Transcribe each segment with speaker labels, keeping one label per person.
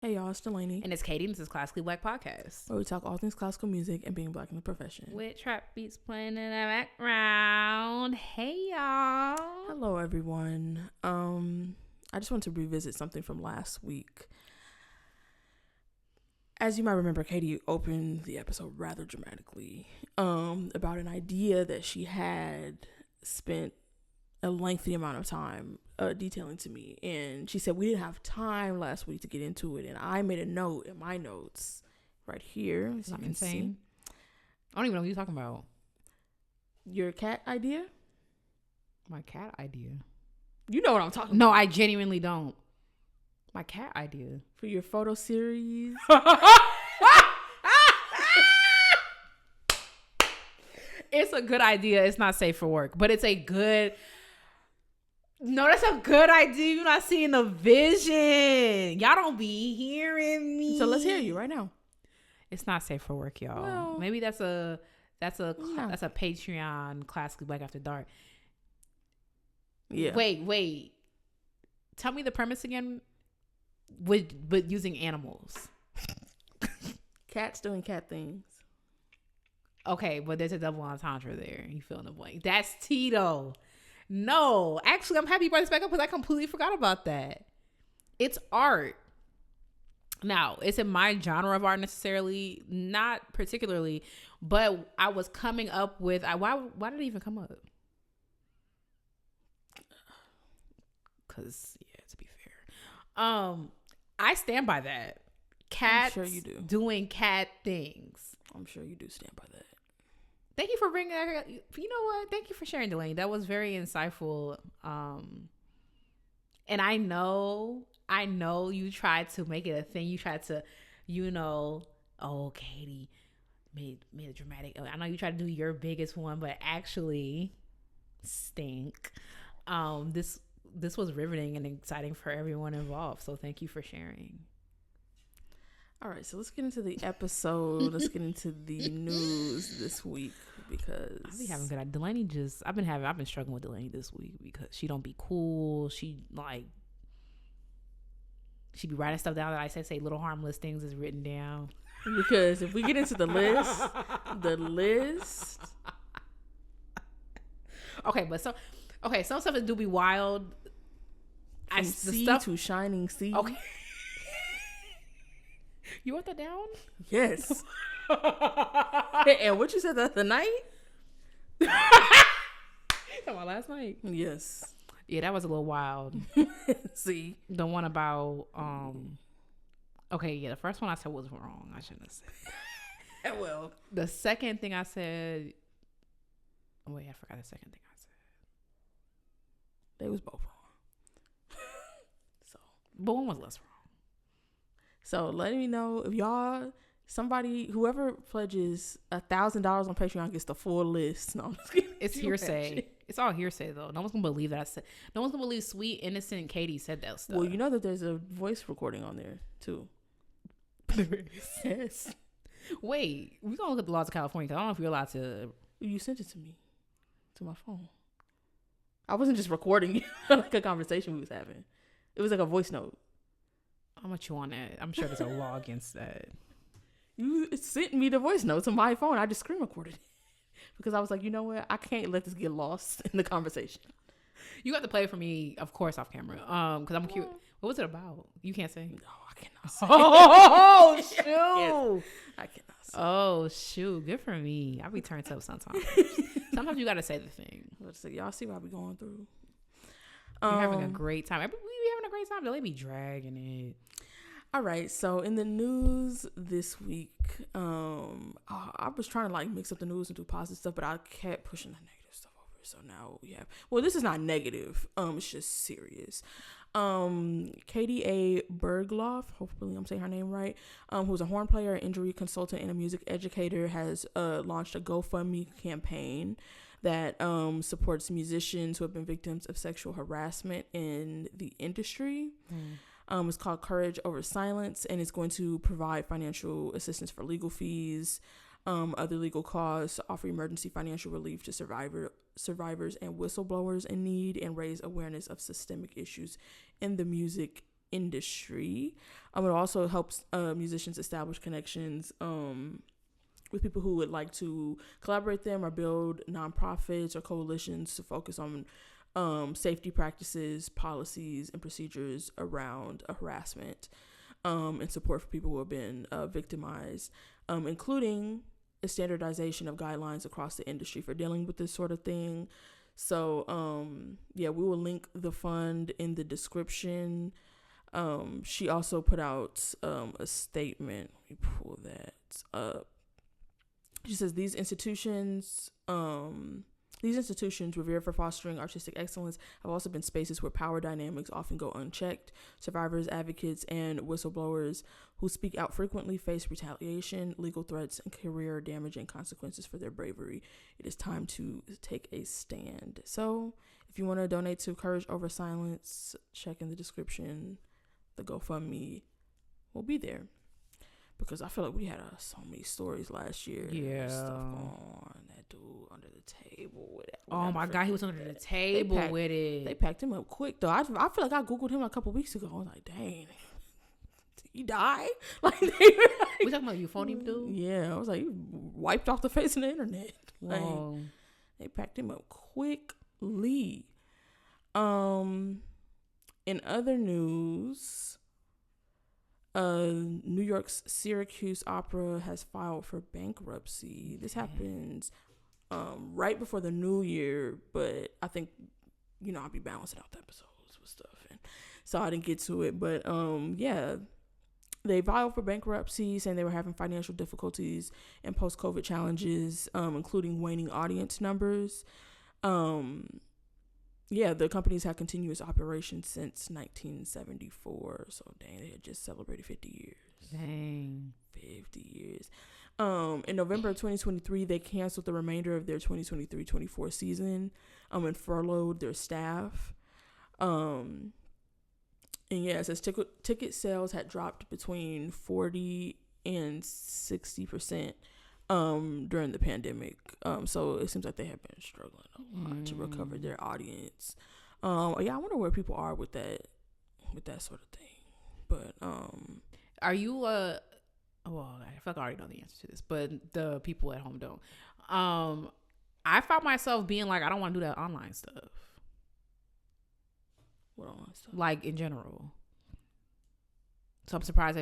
Speaker 1: Hey y'all, it's Dalanie.
Speaker 2: And it's Katie, and this is Classically Black Podcast,
Speaker 1: where we talk all things classical music and being black in the profession.
Speaker 2: with trap beats playing in the background. Hey y'all.
Speaker 1: Hello everyone. I just want to revisit something from last week. As you might remember, Katie opened the episode rather dramatically about an idea that she had spent a lengthy amount of time detailing to me, and she said we didn't have time last week to get into it, and I made a note in my notes right here, as you can see.
Speaker 2: I don't even know what you're talking about.
Speaker 1: Your cat idea?
Speaker 2: My cat idea?
Speaker 1: You know what I'm talking about.
Speaker 2: No, I genuinely don't. My cat idea.
Speaker 1: For your photo series.
Speaker 2: It's a good idea. It's not safe for work, but it's a good... No, that's a good idea. You're not seeing the vision. Y'all don't be hearing me.
Speaker 1: So let's hear you right now.
Speaker 2: It's not safe for work, y'all.
Speaker 1: Well,
Speaker 2: maybe that's a Patreon Classically Black After Dark.
Speaker 1: Yeah.
Speaker 2: Wait. Tell me the premise again. With using animals.
Speaker 1: Cats doing cat things.
Speaker 2: Okay, but there's a double entendre there. You fill in the blank. That's Tito. No, actually, I'm happy you brought this back up because I completely forgot about that. It's art. Now, it's in my genre of art necessarily, not particularly, but I was coming up with, why did it even come up? Because, yeah, to be fair. I stand by that. Cats
Speaker 1: I'm sure you do.
Speaker 2: Doing cat things.
Speaker 1: I'm sure you do stand by that.
Speaker 2: Thank you for bringing that. You know what? Thank you for sharing, Dalanie. That was very insightful. And I know you tried to make it a thing. You tried to, oh, Katie made a dramatic. I know you tried to do your biggest one, but actually stink. This was riveting and exciting for everyone involved. So thank you for sharing.
Speaker 1: All right, so let's get into the episode. Let's get into the news this week because
Speaker 2: I be having good. I've been struggling with Dalanie this week because she don't be cool. She be writing stuff down that I say little harmless things is written down.
Speaker 1: Because if we get into the list.
Speaker 2: Okay, some stuff do be wild.
Speaker 1: From sea to shining sea.
Speaker 2: Okay. You wrote that down?
Speaker 1: Yes. And what you said the other night?
Speaker 2: Talking about last night?
Speaker 1: Yes.
Speaker 2: Yeah, that was a little wild.
Speaker 1: See?
Speaker 2: The one about okay, yeah, the first one I said was wrong. I shouldn't have said.
Speaker 1: Well,
Speaker 2: the second thing I said, oh wait, I forgot the second thing I said.
Speaker 1: They was both wrong.
Speaker 2: But one was less wrong.
Speaker 1: So let me know if whoever pledges $1,000 on Patreon gets the full list. No, I'm just kidding.
Speaker 2: It's hearsay. It's all hearsay though. No one's gonna believe that I said. No one's gonna believe sweet innocent Katie said that stuff.
Speaker 1: Well, you know that there's a voice recording on there too. Yes.
Speaker 2: Wait, we gonna look at the laws of California because I don't know if you're allowed to.
Speaker 1: You sent it to me, to my phone. I wasn't just recording like a conversation we was having. It was like a voice note.
Speaker 2: How much you want that? I'm sure there's a law against that.
Speaker 1: You sent me the voice note to my phone. I just screen recorded it because I was like, you know what? I can't let this get lost in the conversation.
Speaker 2: You got to play it for me, of course, off camera. Because I'm curious. What was it about? You can't say.
Speaker 1: No, I cannot say.
Speaker 2: Oh shoot!
Speaker 1: I cannot say.
Speaker 2: Oh shoot! Good for me. I be turned up sometimes. Sometimes you got to say the thing.
Speaker 1: Let's see. Y'all see what we going through.
Speaker 2: You're having a great time. We be having a great time. They be dragging it.
Speaker 1: All right, so in the news this week, I was trying to mix up the news and do positive stuff, but I kept pushing the negative stuff over. So now we have, well, this is not negative. It's just serious. Katie A. Bergloff, hopefully I'm saying her name right, who's a horn player, injury consultant, and a music educator, has launched a GoFundMe campaign that supports musicians who have been victims of sexual harassment in the industry. It's called Courage Over Silence, and it's going to provide financial assistance for legal fees, other legal costs, offer emergency financial relief to survivors and whistleblowers in need, and raise awareness of systemic issues in the music industry. It also helps musicians establish connections with people who would like to collaborate them or build nonprofits or coalitions to focus on safety practices, policies, and procedures around harassment and support for people who have been victimized, including a standardization of guidelines across the industry for dealing with this sort of thing. So, we will link the fund in the description. She also put out a statement. Let me pull that up. She says these institutions revered for fostering artistic excellence have also been spaces where power dynamics often go unchecked. Survivors, advocates, and whistleblowers who speak out frequently face retaliation, legal threats, and career-damaging consequences for their bravery. It is time to take a stand. So, if you want to donate to Courage Over Silence, check in the description. The GoFundMe will be there. Because I feel like we had so many stories last year.
Speaker 2: Yeah.
Speaker 1: Stuff on that dude under the table with it.
Speaker 2: Oh my God, he was under the table with it.
Speaker 1: They packed him up quick though. I feel like I Googled him a couple weeks ago. I was like, dang, he died? Like,
Speaker 2: we talking about euphonium dude?
Speaker 1: Yeah, I was like, he wiped off the face of the internet.
Speaker 2: Whoa.
Speaker 1: Like, they packed him up quickly. In other news, New York's Syracuse Opera has filed for bankruptcy. This happens right before the new year, but I think, I'll be balancing out the episodes with stuff, and so I didn't get to it. But they filed for bankruptcy, saying they were having financial difficulties and post-COVID challenges, including waning audience numbers. The company's had continuous operations since 1974. So, dang, they had just celebrated 50 years.
Speaker 2: Dang.
Speaker 1: 50 years. In November of 2023, they canceled the remainder of their 2023-24 season and furloughed their staff. It says ticket sales had dropped between 40 and 60% during the pandemic. So it seems like they have been struggling a lot to recover their audience. I wonder where people are with that sort of thing. But
Speaker 2: are you well, I feel like I already know the answer to this, but the people at home don't. I found myself being like, I don't want to do that online stuff.
Speaker 1: What online stuff?
Speaker 2: Like in general. So I'm surprised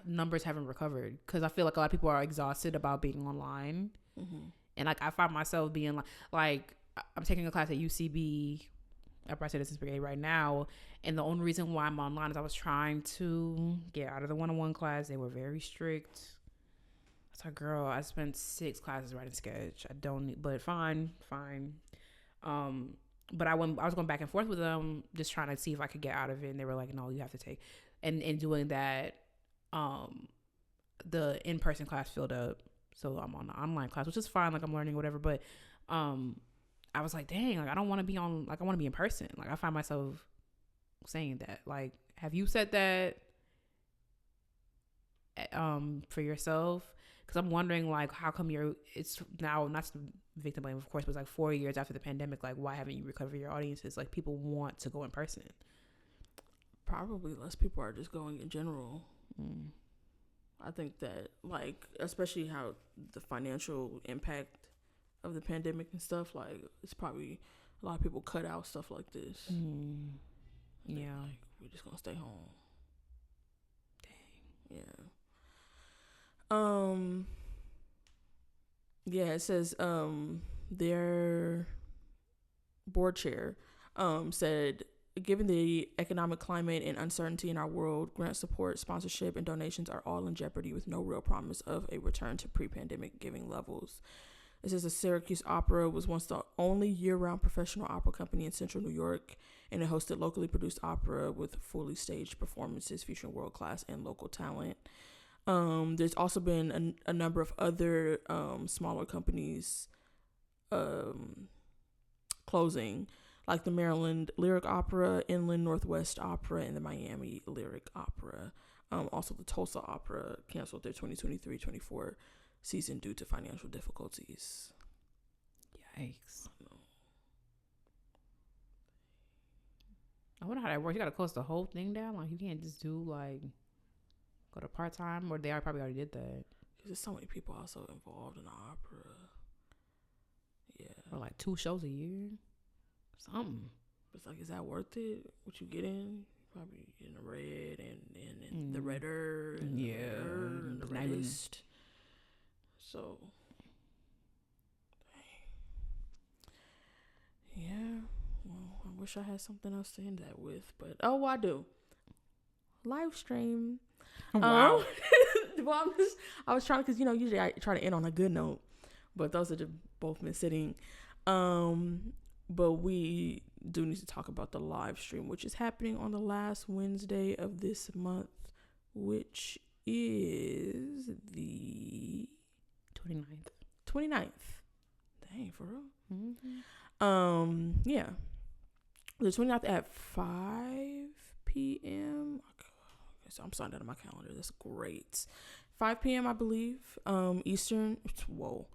Speaker 2: numbers haven't recovered, because I feel like a lot of people are exhausted about being online. Mm-hmm. And like I find myself being like I'm taking a class at UCB, Upper Citizens Brigade right now, and the only reason why I'm online is I was trying to get out of the one-on-one class. They were very strict. I said, girl, I spent 6 classes writing sketch. I don't need, but fine. But I was going back and forth with them, just trying to see if I could get out of it, and they were like, no, you have to take. And in doing that, the in-person class filled up, so I'm on the online class, which is fine. Like I'm learning whatever, but I was like, dang, like I don't want to be on. Like I want to be in person. Like I find myself saying that. Like, have you said that for yourself? Because I'm wondering, like, how come it's now, not to victim blame, of course, but it's like 4 years after the pandemic. Like, why haven't you recovered your audiences? Like, people want to go in person.
Speaker 1: Probably less people are just going in general. I think that, like, especially how the financial impact of the pandemic and stuff, like, it's probably a lot of people cut out stuff like this.
Speaker 2: Yeah.
Speaker 1: Like, we're just gonna stay home. Dang. Yeah. It says their board chair said, given the economic climate and uncertainty in our world, grant support, sponsorship, and donations are all in jeopardy with no real promise of a return to pre-pandemic giving levels. It says the Syracuse Opera was once the only year-round professional opera company in central New York, and it hosted locally produced opera with fully staged performances featuring world-class and local talent. There's also been a number of other smaller companies closing, like the Maryland Lyric Opera, Inland Northwest Opera, and the Miami Lyric Opera. Also, the Tulsa Opera canceled their 2023-24 season due to financial difficulties.
Speaker 2: Yikes. I wonder how that works. You got to close the whole thing down. Like, you can't just do, like, go to part-time, or they probably already did that.
Speaker 1: There's so many people also involved in the opera. Yeah.
Speaker 2: Or, like, 2 shows a year. Something.
Speaker 1: It's like, is that worth it? What you getting? Probably in the red and the redder. And
Speaker 2: yeah.
Speaker 1: the reddest. So, dang. Yeah. Well, I wish I had something else to end that with, but I do. Live stream.
Speaker 2: Wow.
Speaker 1: Well, I was trying, because usually I try to end on a good note, but those are just both been sitting. But we do need to talk about the live stream, which is happening on the last Wednesday of this month, which is the 29th. Dang, for real? Mm-hmm. Yeah. The 29th at 5 p.m. Okay, so I'm signing that on my calendar. That's great. 5 p.m. I believe. Eastern. Whoa.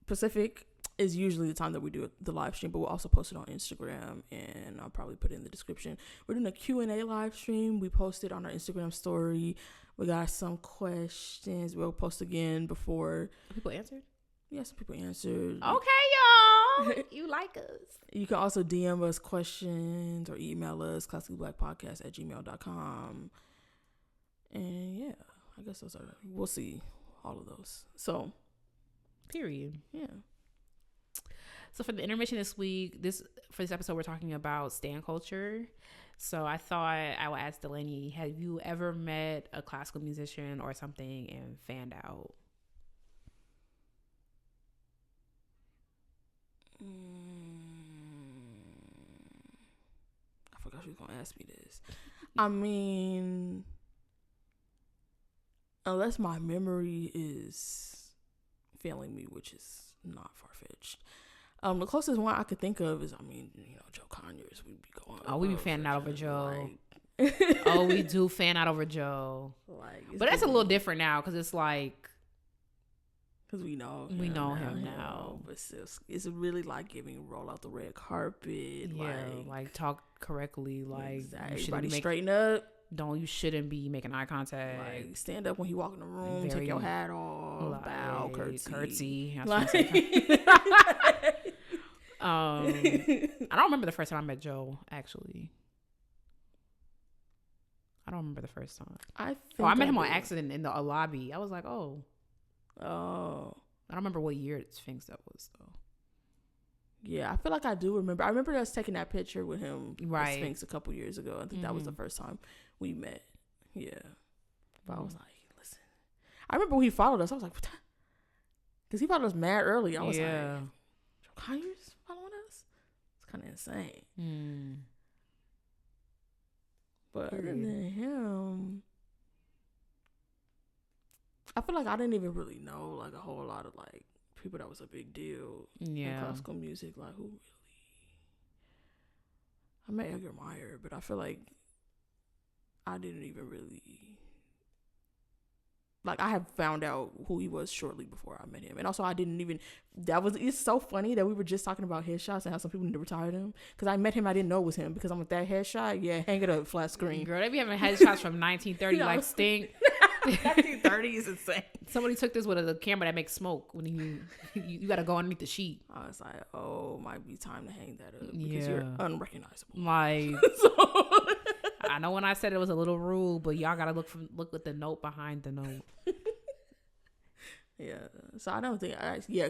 Speaker 1: Pacific is usually the time that we do the live stream, but we'll also post it on Instagram, and I'll probably put it in the description. We're doing a Q&A live stream. We posted on our Instagram story. We got some questions. We'll post again before.
Speaker 2: People answered?
Speaker 1: Yeah, some people answered.
Speaker 2: Okay, y'all. You like us.
Speaker 1: You can also DM us questions or email us, classicallyblackpodcast@gmail.com. And yeah, I guess we'll see all of those. So,
Speaker 2: period.
Speaker 1: Yeah.
Speaker 2: So for the intermission this week, for this episode, we're talking about stan culture. So I thought I would ask Dalanie, have you ever met a classical musician or something and fanned out?
Speaker 1: I forgot she was going to ask me this. I mean, unless my memory is failing me, which is not far-fetched. The closest one I could think of is, Joe Conyers. We'd be going.
Speaker 2: Oh, we be fanning out over Joe. Oh, we do fan out over Joe. But that's a little different now, because it's like,
Speaker 1: because we know
Speaker 2: him now.
Speaker 1: But it's really like giving roll out the red carpet.
Speaker 2: Yeah, like talk correctly. Like,
Speaker 1: everybody straighten up.
Speaker 2: You shouldn't be making eye contact.
Speaker 1: Like, stand up when you walk in the room. Take your hat off. Bow, curtsy.
Speaker 2: I don't remember the first time I met Joe, actually. I don't remember the first time. I met him on accident in the lobby. I was like, oh. I don't remember what year Sphinx that was, though.
Speaker 1: Yeah, I feel like I do remember. I remember us taking that picture with him,
Speaker 2: right,
Speaker 1: with Sphinx, a couple years ago. I think that was the first time we met. Yeah. But I was like, listen. I remember when he followed us. I was like, what? Because he followed us mad early. I was like, Joe Conyers following us? It's kind of insane. But other than him, I feel like I didn't even really know like a whole lot of like people that was a big deal in classical music. Like, who really? I met Edgar Meyer, but I feel like I didn't even really, like, I have found out who he was shortly before I met him. And also I didn't even, it's so funny that we were just talking about headshots and how some people need to retire them. Because I met him, I didn't know it was him. Because I'm with that headshot, hang it up, flat screen.
Speaker 2: Girl, they be having headshots from 1930 like Stink.
Speaker 1: 1930 is insane.
Speaker 2: Somebody took this with a camera that makes smoke when you got to go underneath the sheet.
Speaker 1: I was like, might be time to hang that up because you're unrecognizable.
Speaker 2: Like, I know when I said it was a little rude, but y'all gotta look at the note behind the note.
Speaker 1: Yeah, so I don't think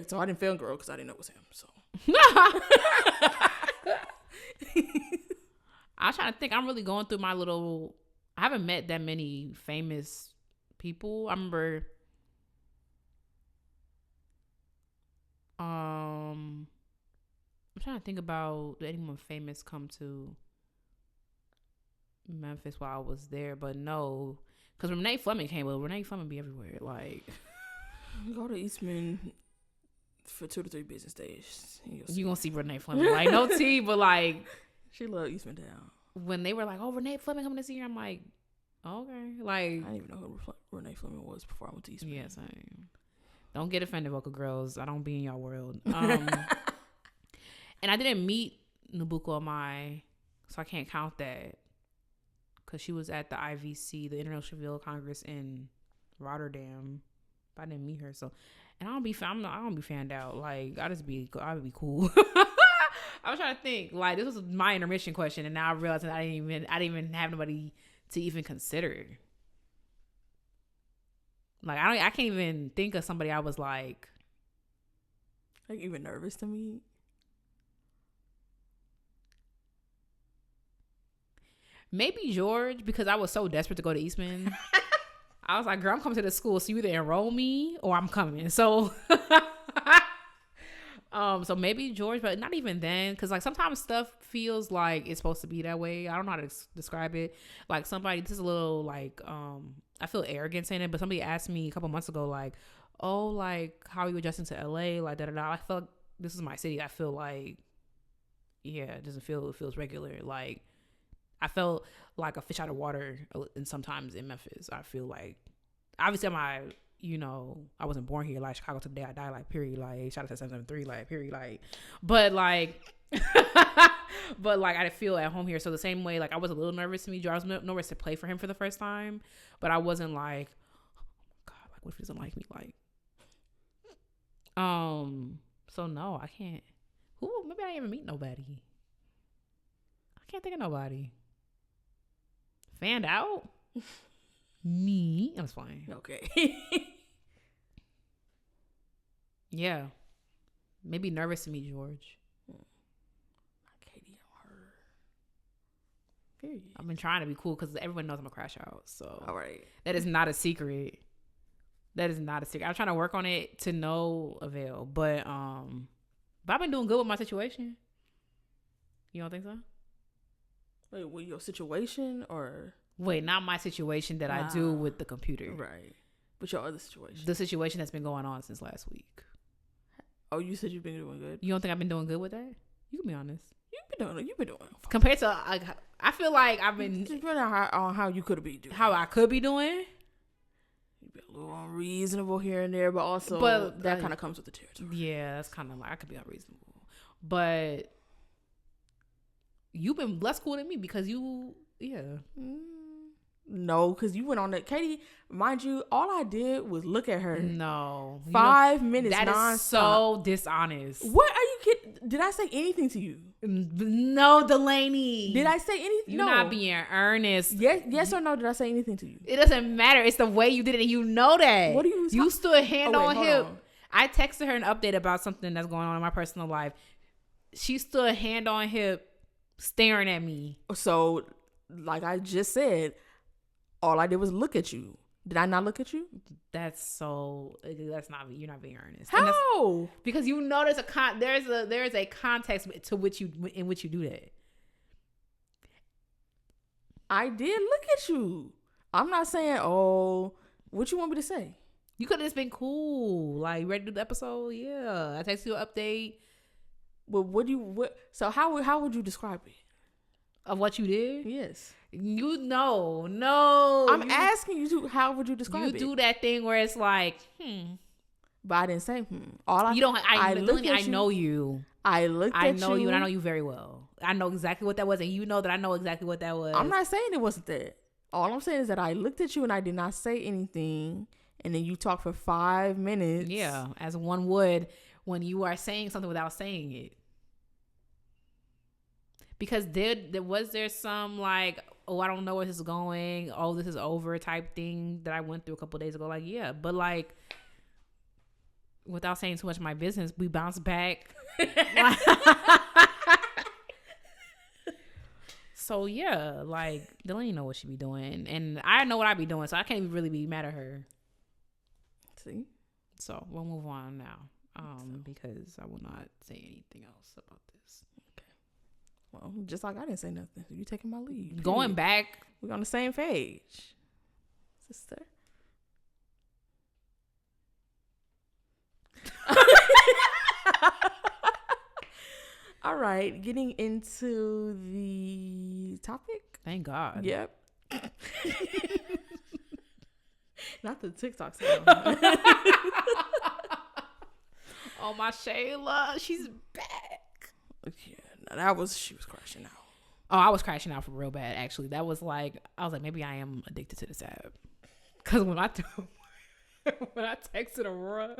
Speaker 1: so I didn't fangirl because I didn't know it was him. So
Speaker 2: I'm trying to think. I'm really going through my little. I haven't met that many famous people. I remember. I'm trying to think about did anyone famous come to Memphis while I was there, but no, because Renee Fleming came. Well, Renee Fleming be everywhere. Like,
Speaker 1: go to Eastman for 2 to 3 business days.
Speaker 2: You gonna see Renee Fleming. Like, no tea, but like,
Speaker 1: she loved Eastman down.
Speaker 2: When they were like, "Oh, Renee Fleming coming this year," I'm like, okay. Like,
Speaker 1: I didn't even know who Renee Fleming was before I went to Eastman.
Speaker 2: Yes, don't get offended, vocal girls. I don't be in y'all world. And I didn't meet Nabucco Amai. So I can't count that. Because she was at the IVC, the International Civil Congress in Rotterdam. But I didn't meet her. So, and I don't be fanned out. Like, I would be cool. I was trying to think. Like, this was my intermission question. And now I realized that I didn't even have nobody to even consider. Like, I can't even think of somebody I was like
Speaker 1: even nervous to meet.
Speaker 2: Maybe George, because I was so desperate to go to Eastman. I was like, girl, I'm coming to the school, so you either enroll me or I'm coming. So so maybe George, but not even then, because like sometimes stuff feels like it's supposed to be that way. I don't know how to describe it. Like somebody, this is a little like I feel arrogant saying it, but somebody asked me a couple months ago, like, oh, like, how are you adjusting to LA? Like, da-da-da. I feel like this is my city. I feel like, yeah, it feels regular. Like, I felt like a fish out of water, and sometimes in Memphis, I feel like, obviously, I wasn't born here. Like, Chicago to the day I die, like, period. Like, shout out to 773, like, period. Like, but like, I feel at home here. So the same way, like, I was a little nervous to meet Joe. I was nervous to play for him for the first time, but I wasn't like, oh my God, like, what if he doesn't like me? Like, so no, I can't. Maybe I didn't even meet nobody. I can't think of nobody. Fanned out? Me? I'm just playing.
Speaker 1: Okay.
Speaker 2: Yeah. Maybe nervous to meet George.
Speaker 1: Katie on her. Period.
Speaker 2: I've been trying to be cool because everyone knows I'm a crash out. So
Speaker 1: all right.
Speaker 2: That is not a secret. I'm trying to work on it to no avail. But I've been doing good with my situation. You don't think so?
Speaker 1: Wait, with your situation or?
Speaker 2: Wait, not my situation that I do with the computer.
Speaker 1: Right. But your other situation.
Speaker 2: The situation that's been going on since last week.
Speaker 1: Oh, you said you've been doing good?
Speaker 2: You don't think I've been doing good with that? You can be honest.
Speaker 1: You've been doing
Speaker 2: compared to, like, I feel like I've been.
Speaker 1: Depending on how you could be doing.
Speaker 2: How I could be doing.
Speaker 1: You've been a little unreasonable here and there, but also that kind of comes with the territory. Yeah,
Speaker 2: that's kind of like, I could be unreasonable. But you've been less cool than me because you, yeah.
Speaker 1: No, because you went on that. Katie, mind you, all I did was look at her.
Speaker 2: No.
Speaker 1: 5 minutes
Speaker 2: that
Speaker 1: nonstop.
Speaker 2: Is so dishonest.
Speaker 1: What are you kidding? Did I say anything to you?
Speaker 2: No, Dalanie.
Speaker 1: Did I say anything?
Speaker 2: You're not being earnest.
Speaker 1: Yes or no? Did I say anything to you?
Speaker 2: It doesn't matter. It's the way you did it, and you know that.
Speaker 1: What do you?
Speaker 2: You stood hand on hip.
Speaker 1: On.
Speaker 2: I texted her an update about something that's going on in my personal life. She stood hand on hip, staring at me.
Speaker 1: So, like I just said, all I did was look at you. Did I not look at you?
Speaker 2: That's not, you're not being earnest.
Speaker 1: How?
Speaker 2: Because you know there is a context in which you do that.
Speaker 1: I did look at you. I'm not saying, oh, what you want me to say?
Speaker 2: You could have just been cool. Like, ready to do the episode? Yeah. I texted you an update.
Speaker 1: But so how would you describe it?
Speaker 2: Of what you did?
Speaker 1: Yes.
Speaker 2: No.
Speaker 1: I'm asking you how would you describe it?
Speaker 2: You do that thing where it's like,
Speaker 1: But I didn't say,
Speaker 2: I know you.
Speaker 1: I looked at you.
Speaker 2: I know you, and I know you very well. I know exactly what that was, and you know that I know exactly what that was.
Speaker 1: I'm not saying it wasn't that. All I'm saying is that I looked at you and I did not say anything, and then you talked for 5 minutes.
Speaker 2: Yeah, as one would when you are saying something without saying it. Because there some like, oh, I don't know where this is going, oh, this is over type thing that I went through a couple of days ago. Like, yeah, but like, without saying too much of my business, we bounce back. So yeah, like, Dalanie know what she be doing, and I know what I be doing, so I can't even really be mad at her.
Speaker 1: See?
Speaker 2: So we'll move on now, because I will not say anything else about this.
Speaker 1: Well, just like I didn't say nothing. You taking my lead.
Speaker 2: Going back.
Speaker 1: We're on the same page. Sister. All right. Getting into the topic.
Speaker 2: Thank God.
Speaker 1: Yep. Not the TikTok sound.
Speaker 2: Oh, my Shayla. She's back.
Speaker 1: Yeah. She was crashing out.
Speaker 2: Oh, I was crashing out for real bad, actually. That was like, I was like, maybe I am addicted to this app. Because when I texted Aurora,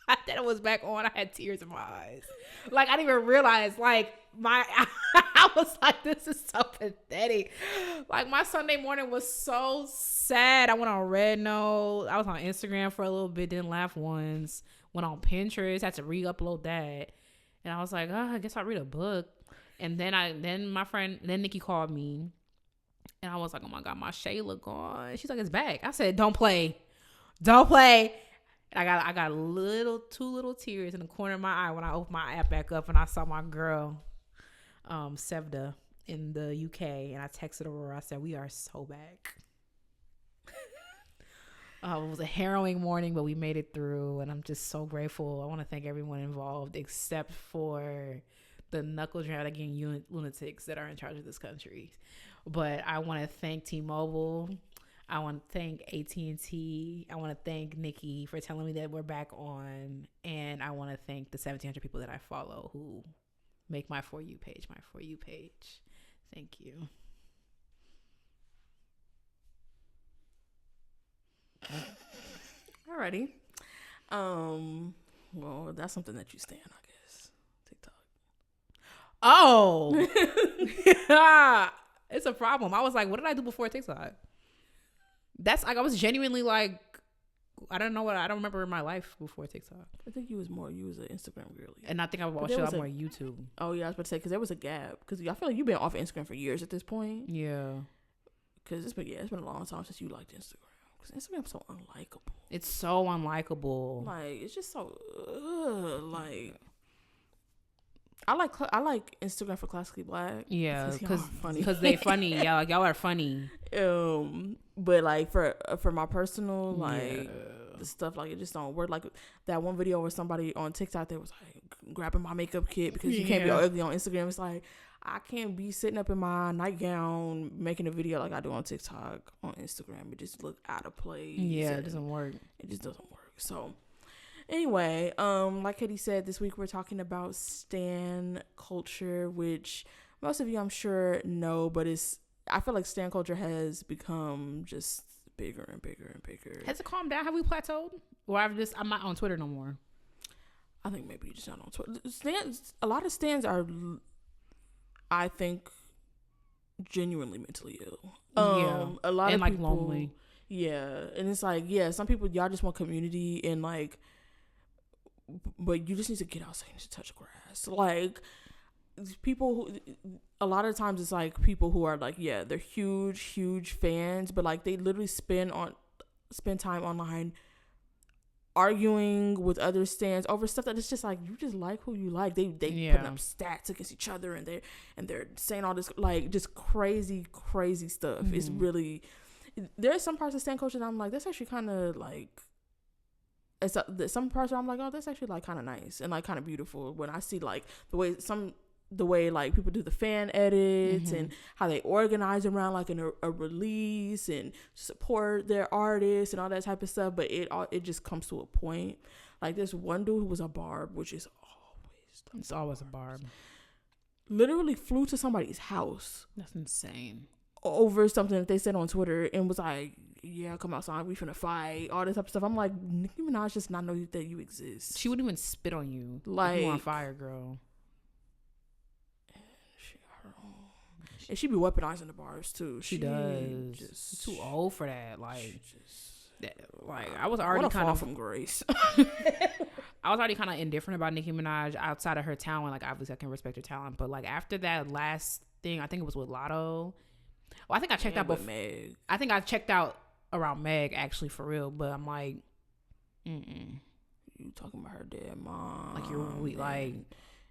Speaker 2: I thought it was back on. I had tears in my eyes. Like, I didn't even realize, like, I was like, this is so pathetic. Like, my Sunday morning was so sad. I went on Red Note. I was on Instagram for a little bit, didn't laugh once. Went on Pinterest, had to re-upload that. And I was like, I guess I'll read a book. And then my friend, Nikki called me. And I was like, oh my God, my Shayla gone. She's like, it's back. I said, don't play. Don't play. And I got two little tears in the corner of my eye when I opened my app back up and I saw my girl, Sevda, in the UK. And I texted Aurora. I said, we are so back. It was a harrowing morning, but we made it through. And I'm just so grateful. I want to thank everyone involved except for the knuckle-dragging lunatics that are in charge of this country. But I want to thank T-Mobile. I want to thank AT&T. I want to thank Nikki for telling me that we're back on. And I want to thank the 1,700 people that I follow who make my For You page my For You page. Thank you.
Speaker 1: Alrighty. Well, that's something that you stand, I guess. TikTok.
Speaker 2: Oh. It's a problem. I was like, what did I do before TikTok? That's like, I was genuinely like, I don't remember my life before TikTok.
Speaker 1: I think you was an Instagram girly.
Speaker 2: And I think I watched a lot more YouTube.
Speaker 1: Oh yeah, I was about to say, because there was a gap. Because I feel like you've been off Instagram for years at this point.
Speaker 2: Yeah.
Speaker 1: Because it's been a long time since you liked Instagram. Because Instagram's so unlikable.
Speaker 2: It's so unlikable.
Speaker 1: Like, it's just so, like... I like Instagram for Classically Black.
Speaker 2: Yeah, because they funny. Y'all are funny.
Speaker 1: But like for my personal, like the stuff, like it just don't work. Like that one video where somebody on TikTok, they was like grabbing my makeup kit because you can't be ugly on Instagram. It's like, I can't be sitting up in my nightgown making a video like I do on TikTok on Instagram. It just look out of place.
Speaker 2: Yeah, it doesn't work.
Speaker 1: It just doesn't work. So anyway, like Katie said, this week we're talking about stan culture, which most of you I'm sure know, but I feel like stan culture has become just bigger and bigger and bigger.
Speaker 2: Has it calmed down? Have we plateaued? Or I'm not on Twitter no more.
Speaker 1: I think maybe you're just not on Twitter. A lot of stans are, I think, genuinely mentally ill. A lot of people,
Speaker 2: lonely.
Speaker 1: Yeah, and it's like, some people, y'all just want community and like, but you just need to get outside and just touch grass. Like, people who, a lot of times it's like people who are like, they're huge fans, but like they literally spend time online arguing with other stans over stuff that it's just like, you just like who you like. They putting up stats against each other and they're saying all this like just crazy stuff. Mm-hmm. It's really, there's some parts of stan culture that I'm like, that's actually kind of like, some parts where I'm like, oh, that's actually like kind of nice and like kind of beautiful when I see like the way like people do the fan edits and how they organize around like a release and support their artists and all that type of stuff. But it just comes to a point. Like this one dude who was a barb, which is
Speaker 2: always a barb,
Speaker 1: literally flew to somebody's house.
Speaker 2: That's insane.
Speaker 1: Over something that they said on Twitter and was like, come outside, we finna fight, all this type of stuff. I'm like, Nicki Minaj just not know that you exist.
Speaker 2: She wouldn't even spit on you.
Speaker 1: Like,
Speaker 2: you on fire, girl.
Speaker 1: She got her own. And she be weaponizing the bars too.
Speaker 2: She does. She's too old for that. Like, I was already kind of
Speaker 1: from grace.
Speaker 2: I was already kind of indifferent about Nicki Minaj outside of her talent. Like, obviously I can respect her talent, but like after that last thing, I think it was with Lotto. Well, I think I checked out before Meg. I think I checked out around Meg, actually, for real. But I'm like,
Speaker 1: you talking about her dead mom?
Speaker 2: Like, you're weak, like,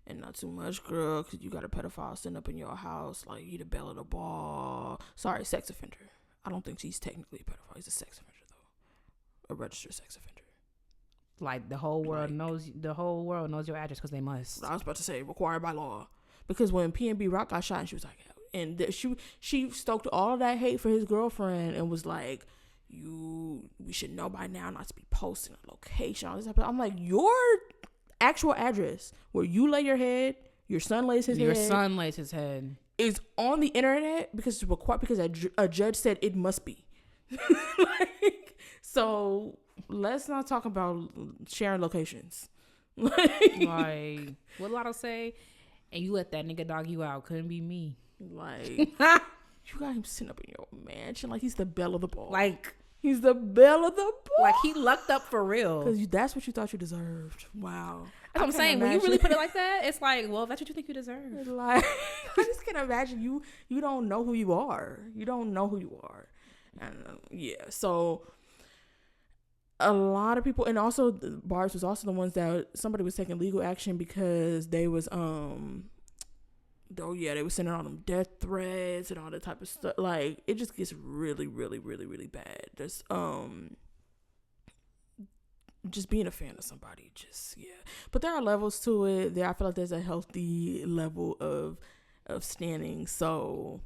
Speaker 1: and not too much, girl, because you got a pedophile sitting up in your house, like you the belle of the ball. Sorry, sex offender. I don't think she's technically a pedophile. He's a sex offender though, a registered sex offender.
Speaker 2: Like the whole world knows. The whole world knows your address because they must.
Speaker 1: I was about to say required by law, because when PNB Rock got shot, and she was like. And she stoked all that hate for his girlfriend and was like, we should know by now not to be posting a location. All this type of, I'm like, your actual address where you lay your head, your son lays his head.
Speaker 2: Your son lays his head.
Speaker 1: is on the internet because it's required, because a judge said it must be. So let's not talk about sharing locations.
Speaker 2: Like what Lotto say? And you let that nigga dog you out. Couldn't be me.
Speaker 1: Like you got him sitting up in your mansion like he's the belle of the ball.
Speaker 2: Like
Speaker 1: he's the belle of the ball.
Speaker 2: Like he lucked up for real.
Speaker 1: Because that's what you thought you deserved. Wow.
Speaker 2: That's what I'm saying. When you really put it like that, it's like, well, that's what you think you deserve.
Speaker 1: Like I just can't imagine you don't know who you are. You don't know who you are. And so a lot of people, and also the bars was also the ones that somebody was taking legal action because they was they were sending all them death threats and all that type of stuff. Like it just gets really, really, really, really bad. There's just being a fan of somebody, but there are levels to it. I feel like there's a healthy level of standing. So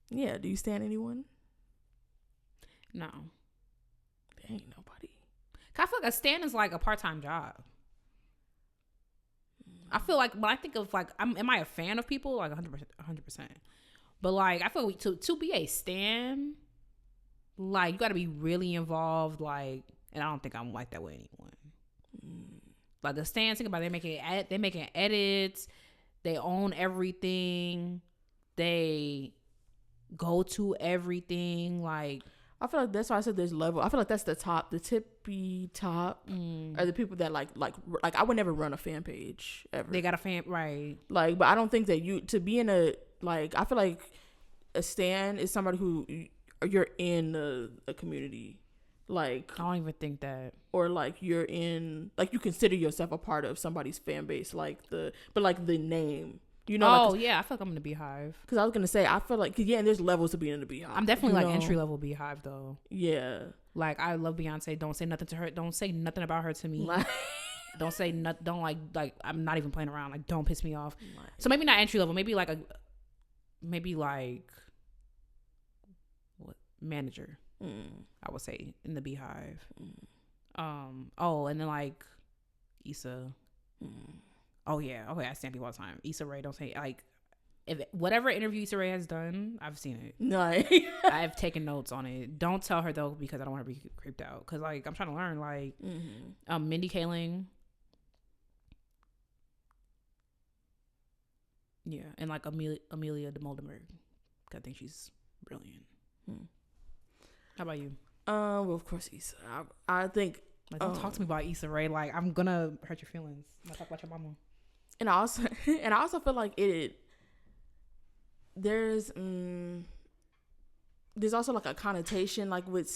Speaker 1: do you stand anyone?
Speaker 2: No,
Speaker 1: there ain't nobody.
Speaker 2: I feel like a stand is like a part-time job. I feel like when I think of like, am I a fan of people? Like 100%. But like, I feel like to be a stan, like you got to be really involved. Like, and I don't think I'm like that with anyone. Like the stans, think about it, they're making edits. They own everything. They go to everything. Like,
Speaker 1: I feel like that's why I said there's level. I feel like that's the tippy top are the people that like I would never run a fan page ever.
Speaker 2: They got a fan, right?
Speaker 1: Like, but I don't think that to be in a, like, I feel like a stan is somebody who you're in a community. Like,
Speaker 2: I don't even think that.
Speaker 1: Or like you're in, like you consider yourself a part of somebody's fan base, but like the name. You know,
Speaker 2: I feel like I'm in the Beehive.
Speaker 1: Because I was gonna say, I feel like, and there's levels to being in the Beehive.
Speaker 2: I'm definitely like entry level Beehive though.
Speaker 1: Yeah,
Speaker 2: like I love Beyonce. Don't say nothing to her. Don't say nothing about her to me. Don't say nothing. Don't like I'm not even playing around. Like don't piss me off. So maybe not entry level. Maybe like what manager? I would say in the Beehive. And then like Issa. Oh yeah, okay. I stand people all the time. Issa Rae, don't say like if whatever interview Issa Rae has done, I've seen it.
Speaker 1: No,
Speaker 2: I've taken notes on it. Don't tell her though because I don't want her to be creeped out. Cause like I'm trying to learn. Like Mindy Kaling, yeah, and like Amelia de Moldenberg. I think she's brilliant. How about you?
Speaker 1: Well, of course Issa. I think.
Speaker 2: Like, don't talk to me about Issa Rae. Like I'm gonna hurt your feelings. I'm gonna talk about your mama.
Speaker 1: And I also feel like there's also like a connotation like with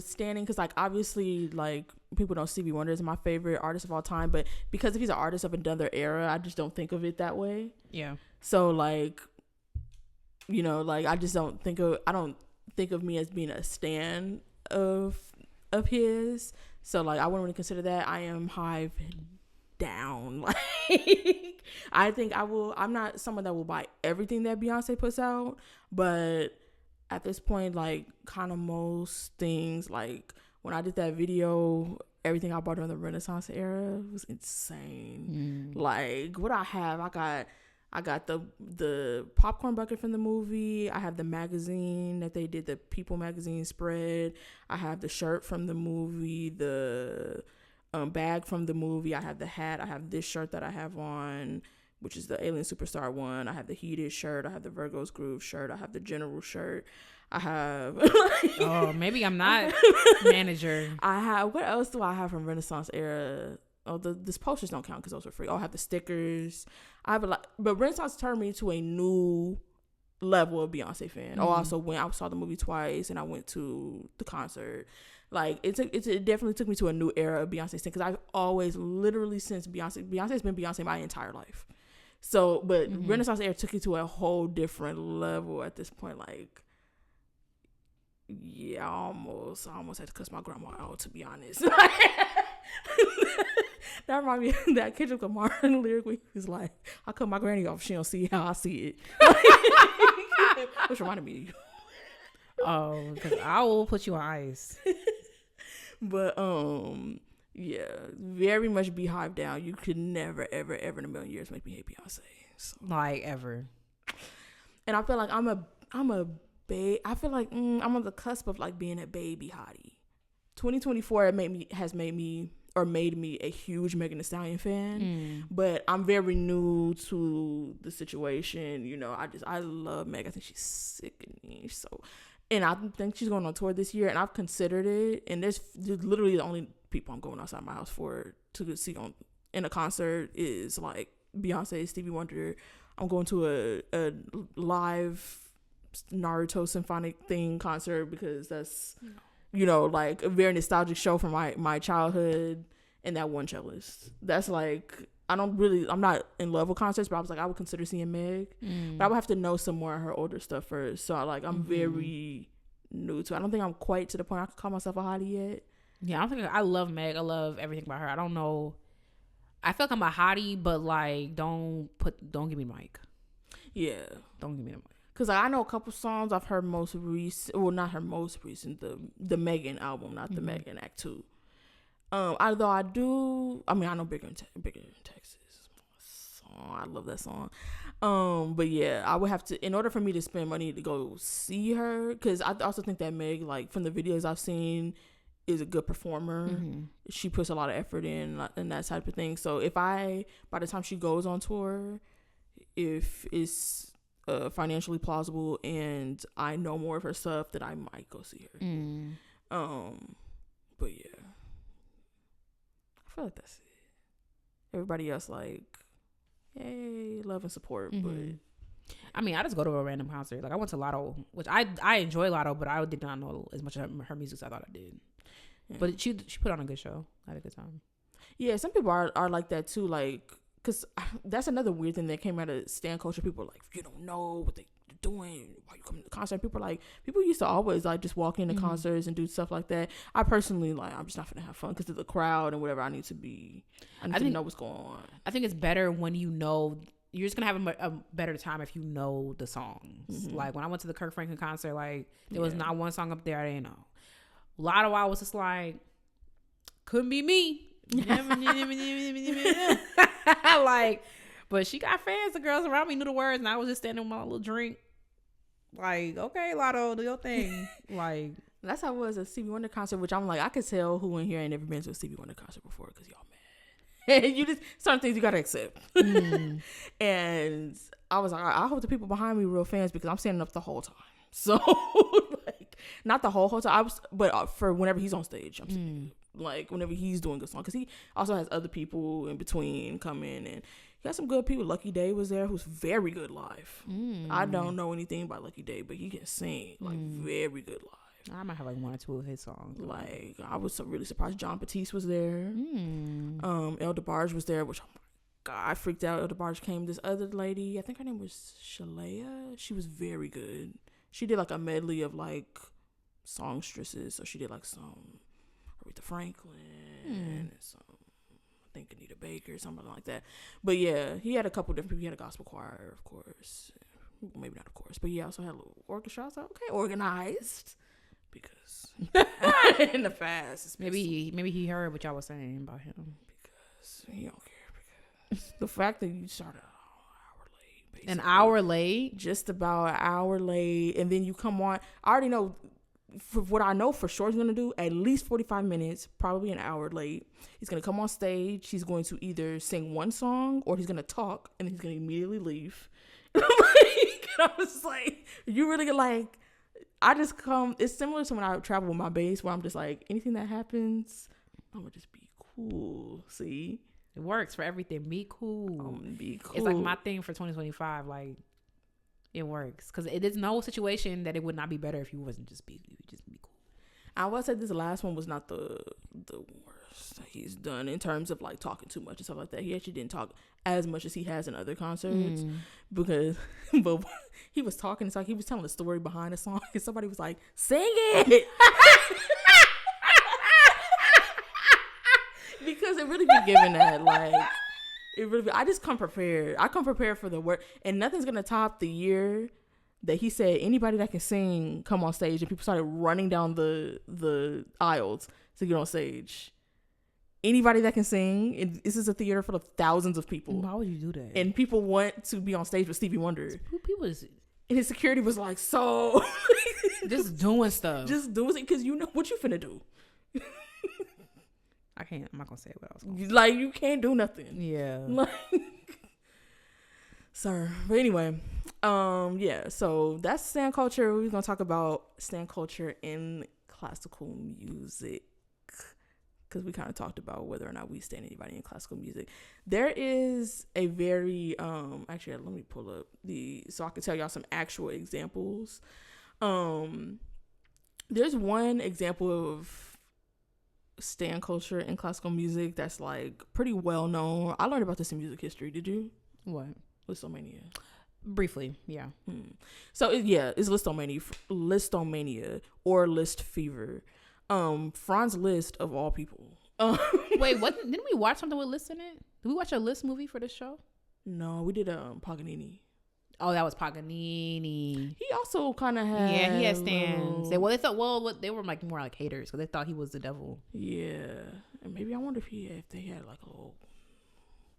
Speaker 1: standing, because like obviously like people know Stevie Wonder is my favorite artist of all time, but because if he's an artist of another era, I just don't think of it that way.
Speaker 2: Yeah. So
Speaker 1: like, you know, like I don't think of me as being a stan of his. So like I wouldn't really consider that. I am Hive down. Like I think I'm not someone that will buy everything that Beyonce puts out, but at this point, like kind of most things, like when I did that video, everything I bought during the Renaissance era was insane. Like what I have, I got the popcorn bucket from the movie. I have the magazine that they did, the People magazine spread. I have the shirt from the movie, the bag from the movie. I have the hat. I have this shirt that I have on, which is the Alien Superstar one. I have the Heated shirt. I have the Virgo's Groove shirt. I have the General shirt. I have
Speaker 2: maybe I'm not manager.
Speaker 1: I have, what else do I have from Renaissance era? Oh, the posters don't count because those were free. Oh, I have the stickers. I have a lot, but Renaissance turned me to a new level of Beyonce fan. Oh, also when I saw the movie twice and I went to the concert, like it definitely took me to a new era of Beyonce because I've always literally since Beyonce's been Beyonce my entire life. So, but Renaissance era took it to a whole different level at this point. Like, yeah, I almost had to cuss my grandma out, to be honest. That reminds me of that Kendrick Lamar lyric where he was like, I cut my granny off, she don't see how I see it. Which reminded me of you.
Speaker 2: Oh, because I will put you on ice.
Speaker 1: But yeah, very much Beehive down. You could never, ever, ever in a million years make me hate Beyonce. So.
Speaker 2: Like ever.
Speaker 1: And I feel like I'm a I feel like I'm on the cusp of like being a baby hottie. 2024 made me a huge Megan Thee Stallion fan, but I'm very new to the situation. You know, I love Meg. I think she's sickening. And I think she's going on tour this year, and I've considered it. And there's literally the only people I'm going outside my house for to see in a concert is like Beyonce, Stevie Wonder. I'm going to a live Naruto symphonic thing concert because that's like a very nostalgic show from my childhood, and that one cellist. That's like I'm not in love with concerts, but I was like I would consider seeing Meg, but I would have to know some more of her older stuff first. So I'm very new to it. I don't think I'm quite to the point I could call myself a hottie yet.
Speaker 2: Yeah, I love Meg. I love everything about her. I don't know. I feel like I'm a hottie, but like don't give me the mic. Yeah, don't give me the mic.
Speaker 1: Cause I know a couple songs off her most recent, well, not her most recent, the Megan album, not the Megan Act 2. Although I know Bigger in Texas song. I love that song. But yeah, I would have to, in order for me to spend money to go see her, cause I also think that Meg, like from the videos I've seen, is a good performer. She puts a lot of effort in that type of thing. So by the time she goes on tour, if it's financially plausible and I know more of her stuff, that I might go see her. But yeah, I feel like that's it. Everybody else like, yay, love and support. But
Speaker 2: I mean, I just go to a random concert. Like I went to Lotto, which I enjoy Lotto, but I did not know as much of her music as I thought I did. Yeah. But she put on a good show. I had a good time.
Speaker 1: Yeah, some people are like that too. Like, because that's another weird thing that came out of stan culture. People are like, you don't know what they're doing. Why you coming to the concert? People used to always like just walk into concerts and do stuff like that. I personally I'm just not gonna have fun because of the crowd and whatever. I need to know what's going on.
Speaker 2: I think it's better when you know. You're just gonna have a better time if you know the songs. Like when I went to the Kirk Franklin concert, like there was not one song up there I didn't know. A lot of while was just like, couldn't be me. Like, but she got fans. The girls around me knew the words, and I was just standing with my little drink. Like, okay, Lotto, do your thing. Like,
Speaker 1: that's how it was at Stevie Wonder concert, which I'm like, I could tell who in here ain't never been to a Stevie Wonder concert before because y'all mad. And you just certain things you gotta accept. And I was like, I hope the people behind me real fans because I'm standing up the whole time. So like, not the whole time. But for whenever he's on stage, I'm saying, like whenever he's doing a song, because he also has other people in between come in, and he got some good people. Lucky Day was there, who's very good live. I don't know anything about Lucky Day, but he can sing like very good live.
Speaker 2: I might have like one or two of his songs.
Speaker 1: Like I was really surprised. John Batiste was there. El DeBarge was there, which, oh my God, I freaked out. El DeBarge came. This other lady, I think her name was Shalea. She was very good. She did like a medley of like songstresses. So she did like some Aretha Franklin and some, I think Anita Baker, something like that. But yeah, he had a couple different people. He had a gospel choir, of course. Maybe not of course, but he also had a little orchestra. I was like, okay, organized. Because in the past,
Speaker 2: maybe he heard what y'all was saying about him.
Speaker 1: Because he don't care. Because the fact that you started
Speaker 2: an hour late,
Speaker 1: just about an hour late, and then you come on. I already know. For what I know for sure he's going to do, at least 45 minutes, probably an hour late. He's going to come on stage. He's going to either sing one song or he's going to talk, and then he's going to immediately leave. And I was like, you really like, I just come, it's similar to when I travel with my bass, where I'm just like, anything that happens, I'm going to just be cool. See?
Speaker 2: It works for everything. Be cool.
Speaker 1: Be cool.
Speaker 2: It's like my thing for 2025. Like, it works because there's no situation that it would not be better if you wasn't just be cool.
Speaker 1: I will say this last one was not the worst that he's done in terms of like talking too much and stuff like that. He actually didn't talk as much as he has in other concerts because but he was talking. It's like he was telling the story behind the song, and somebody was like, "Sing it," because it really be giving that like. It really, I just come prepared. I come prepared for the work, and nothing's gonna top the year that he said anybody that can sing come on stage, and people started running down the aisles to get on stage. Anybody that can sing, and this is a theater full of thousands of people.
Speaker 2: Why would you do that?
Speaker 1: And people want to be on stage with Stevie Wonder.
Speaker 2: People is
Speaker 1: And his security was like, so
Speaker 2: just doing stuff.
Speaker 1: Just doing it because you know what you finna do.
Speaker 2: I'm not gonna say what I was gonna say.
Speaker 1: Like, you can't do nothing.
Speaker 2: Yeah.
Speaker 1: Like, sir. But anyway, yeah, so that's stand culture. We're gonna talk about stand culture in classical music, because we kind of talked about whether or not we stand anybody in classical music. There is a very actually, let me pull up so I can tell y'all some actual examples. There's one example of stand culture in classical music that's like pretty well known. I learned about this in music history. Did you?
Speaker 2: What?
Speaker 1: Listomania.
Speaker 2: Briefly, yeah.
Speaker 1: So it's Listomania or Liszt fever. Franz Liszt, of all people.
Speaker 2: Wait, what? Didn't we watch something with Liszt in it? Did we watch a Liszt movie for this show?
Speaker 1: No, we did Paganini.
Speaker 2: Oh, that was Paganini.
Speaker 1: He also kind of had.
Speaker 2: Yeah, he had stands. They were like more like haters because they thought he was the devil.
Speaker 1: Yeah, and maybe I wonder if they had like a little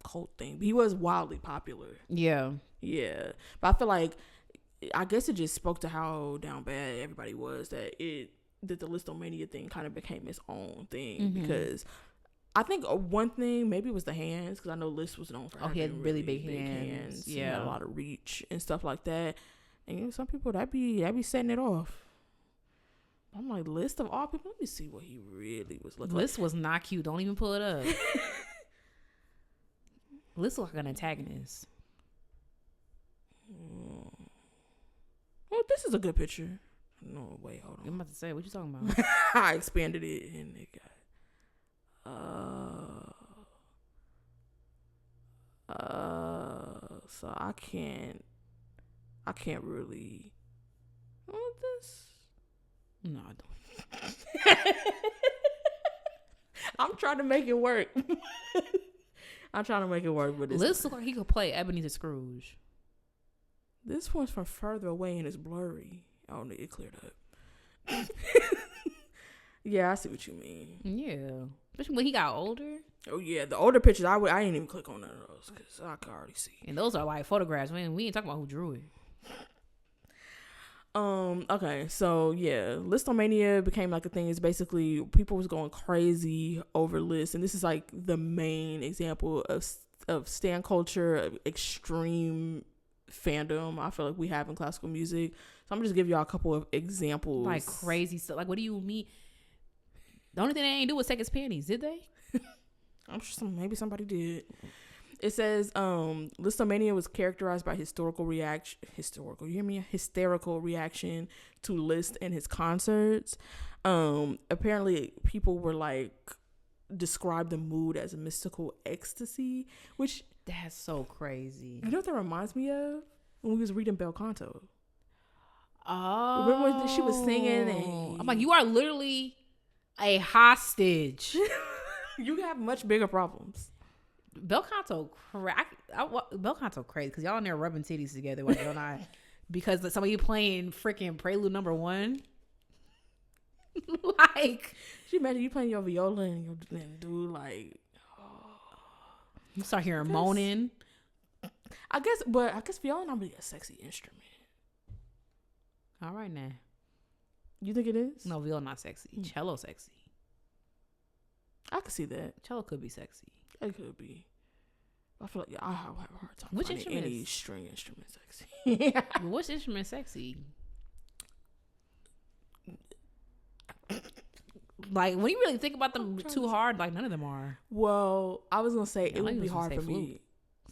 Speaker 1: cult thing. But he was wildly popular.
Speaker 2: Yeah.
Speaker 1: But I feel like, I guess it just spoke to how down bad everybody was that the Listomania thing kind of became its own thing, because I think one thing maybe was the hands, because I know Liszt was known for
Speaker 2: he had really big hands. Yeah,
Speaker 1: he had a lot of reach and stuff like that. And you know, some people that be setting it off. I'm like, Liszt of all people, let me see what he really was looking like.
Speaker 2: Liszt was not cute. Don't even pull it up. Liszt looked like an antagonist.
Speaker 1: Well, this is a good picture. No, wait, hold on.
Speaker 2: I'm about to say, what you talking about?
Speaker 1: I expanded it and it got. So I can't really. What this?
Speaker 2: No, I don't.
Speaker 1: I'm trying to make it work. But it's
Speaker 2: Liszt look like he could play Ebenezer Scrooge.
Speaker 1: This one's from further away and it's blurry. Oh, it cleared up. Yeah, I see what you mean.
Speaker 2: Yeah, especially when he got older.
Speaker 1: Oh yeah, the older pictures I didn't even click on none of those because I could already see.
Speaker 2: And those are like photographs. We ain't talking about who drew it.
Speaker 1: Okay, so yeah, Listomania became like a thing. It's basically people was going crazy over Liszt, and this is like the main example of stan culture, of extreme fandom I feel like we have in classical music. So I'm just give y'all a couple of examples.
Speaker 2: Like crazy stuff. Like, what do you mean? The only thing they ain't do was take his panties, did they?
Speaker 1: I'm sure maybe somebody did. It says Listomania was characterized by hysterical reaction to Liszt and his concerts. Apparently people were like described the mood as a mystical ecstasy, which
Speaker 2: that's so crazy.
Speaker 1: You know what that reminds me of? When we was reading Bel Canto.
Speaker 2: Oh,
Speaker 1: remember when she was singing and
Speaker 2: I'm like, you are literally a hostage.
Speaker 1: You have much bigger problems.
Speaker 2: Bel Canto Bel Canto crazy because y'all in there rubbing titties together while y'all not, because some of you playing freaking Prelude #1. Like,
Speaker 1: you imagine you playing your viola and dude like,
Speaker 2: you start hearing moaning.
Speaker 1: I guess viola not really a sexy instrument.
Speaker 2: All right now.
Speaker 1: You think it is?
Speaker 2: No, viola not sexy. Cello sexy. I
Speaker 1: could see that.
Speaker 2: Cello could be sexy.
Speaker 1: It could be. I feel like I have a hard time
Speaker 2: Which
Speaker 1: finding
Speaker 2: instrument
Speaker 1: any string instrument sexy.
Speaker 2: Which instrument sexy? Like, when you really think about them too hard, like, none of them are.
Speaker 1: Well, I was gonna say it would be hard for me.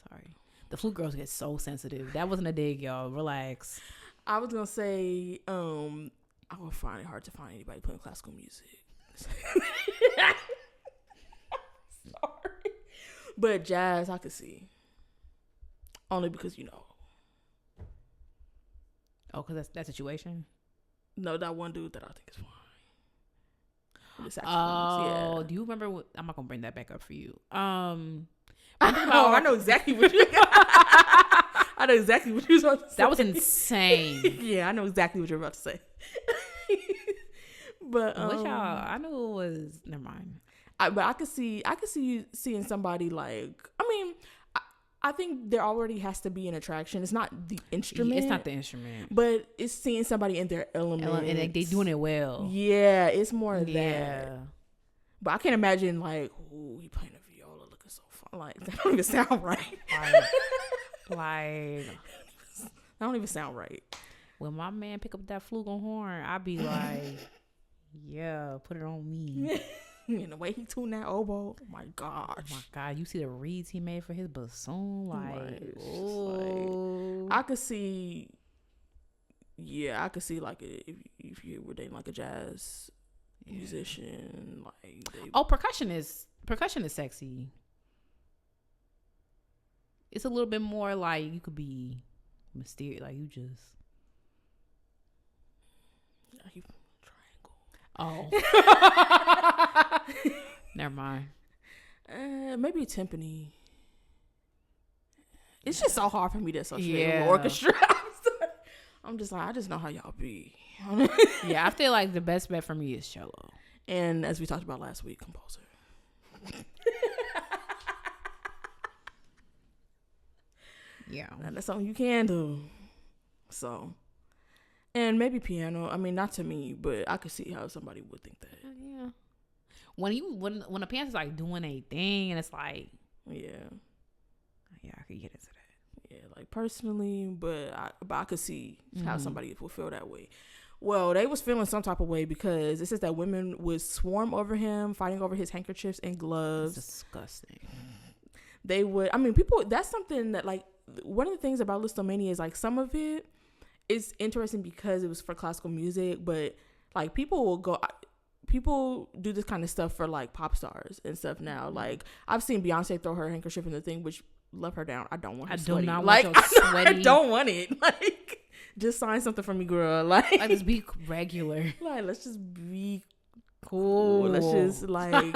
Speaker 2: Sorry, the flute girls get so sensitive. That wasn't a dig, y'all. Relax.
Speaker 1: I was gonna say I would find it hard to find anybody playing classical music. Sorry, but jazz I could see, only because
Speaker 2: Oh, because that situation.
Speaker 1: No, that one dude that I think is fine.
Speaker 2: Oh, do you remember what? I'm not gonna bring that back up for you.
Speaker 1: I know exactly what you. I know exactly what you was about to say.
Speaker 2: That was insane.
Speaker 1: Yeah, I know exactly what you're about to say. But
Speaker 2: which I knew it was. Never mind.
Speaker 1: But I could see you seeing somebody like. I mean, I think there already has to be an attraction. It's not the instrument.
Speaker 2: It's not the instrument.
Speaker 1: But it's seeing somebody in their element.
Speaker 2: And they doing it well.
Speaker 1: Yeah, it's more of that. But I can't imagine, like, ooh, he playing the viola looking so fun. Like, that don't even sound right.
Speaker 2: Like
Speaker 1: that don't even sound right.
Speaker 2: When my man pick up that flugelhorn, I'd be like, yeah, put it on me.
Speaker 1: And the way he tuned that oboe, oh my gosh.
Speaker 2: Oh my God, you see the reeds he made for his bassoon? Like,
Speaker 1: I could see, like, if you were dating, like, a jazz musician, like.
Speaker 2: Percussion is sexy. It's a little bit more like you could be mysterious, like you just.
Speaker 1: Triangle.
Speaker 2: Oh. Never mind.
Speaker 1: Maybe timpani. It's just so hard for me to associate with orchestra. I'm just like, I just know how y'all be.
Speaker 2: I feel like the best bet for me is cello.
Speaker 1: And as we talked about last week, composer.
Speaker 2: Yeah.
Speaker 1: And that's something you can do. So, and maybe piano. I mean, not to me, but I could see how somebody would think that.
Speaker 2: Yeah. When a pianist is like doing a thing and it's like, yeah, I could get into that.
Speaker 1: Yeah, like personally, but I could see how somebody would feel that way. Well, they was feeling some type of way because it says that women would swarm over him, fighting over his handkerchiefs and gloves.
Speaker 2: That's disgusting.
Speaker 1: They would. I mean, people. That's something that, like, one of the things about Listomania is, like, some of it is interesting because it was for classical music, but, like, people do this kind of stuff for, like, pop stars and stuff now. Like, I've seen Beyonce throw her handkerchief in the thing, which let her down. I don't want her sweaty.
Speaker 2: Not
Speaker 1: like,
Speaker 2: want your sweaty.
Speaker 1: I don't want it. Like, just sign something for me, girl. Like,
Speaker 2: just be regular.
Speaker 1: Like, let's just be cool. Let's just, like,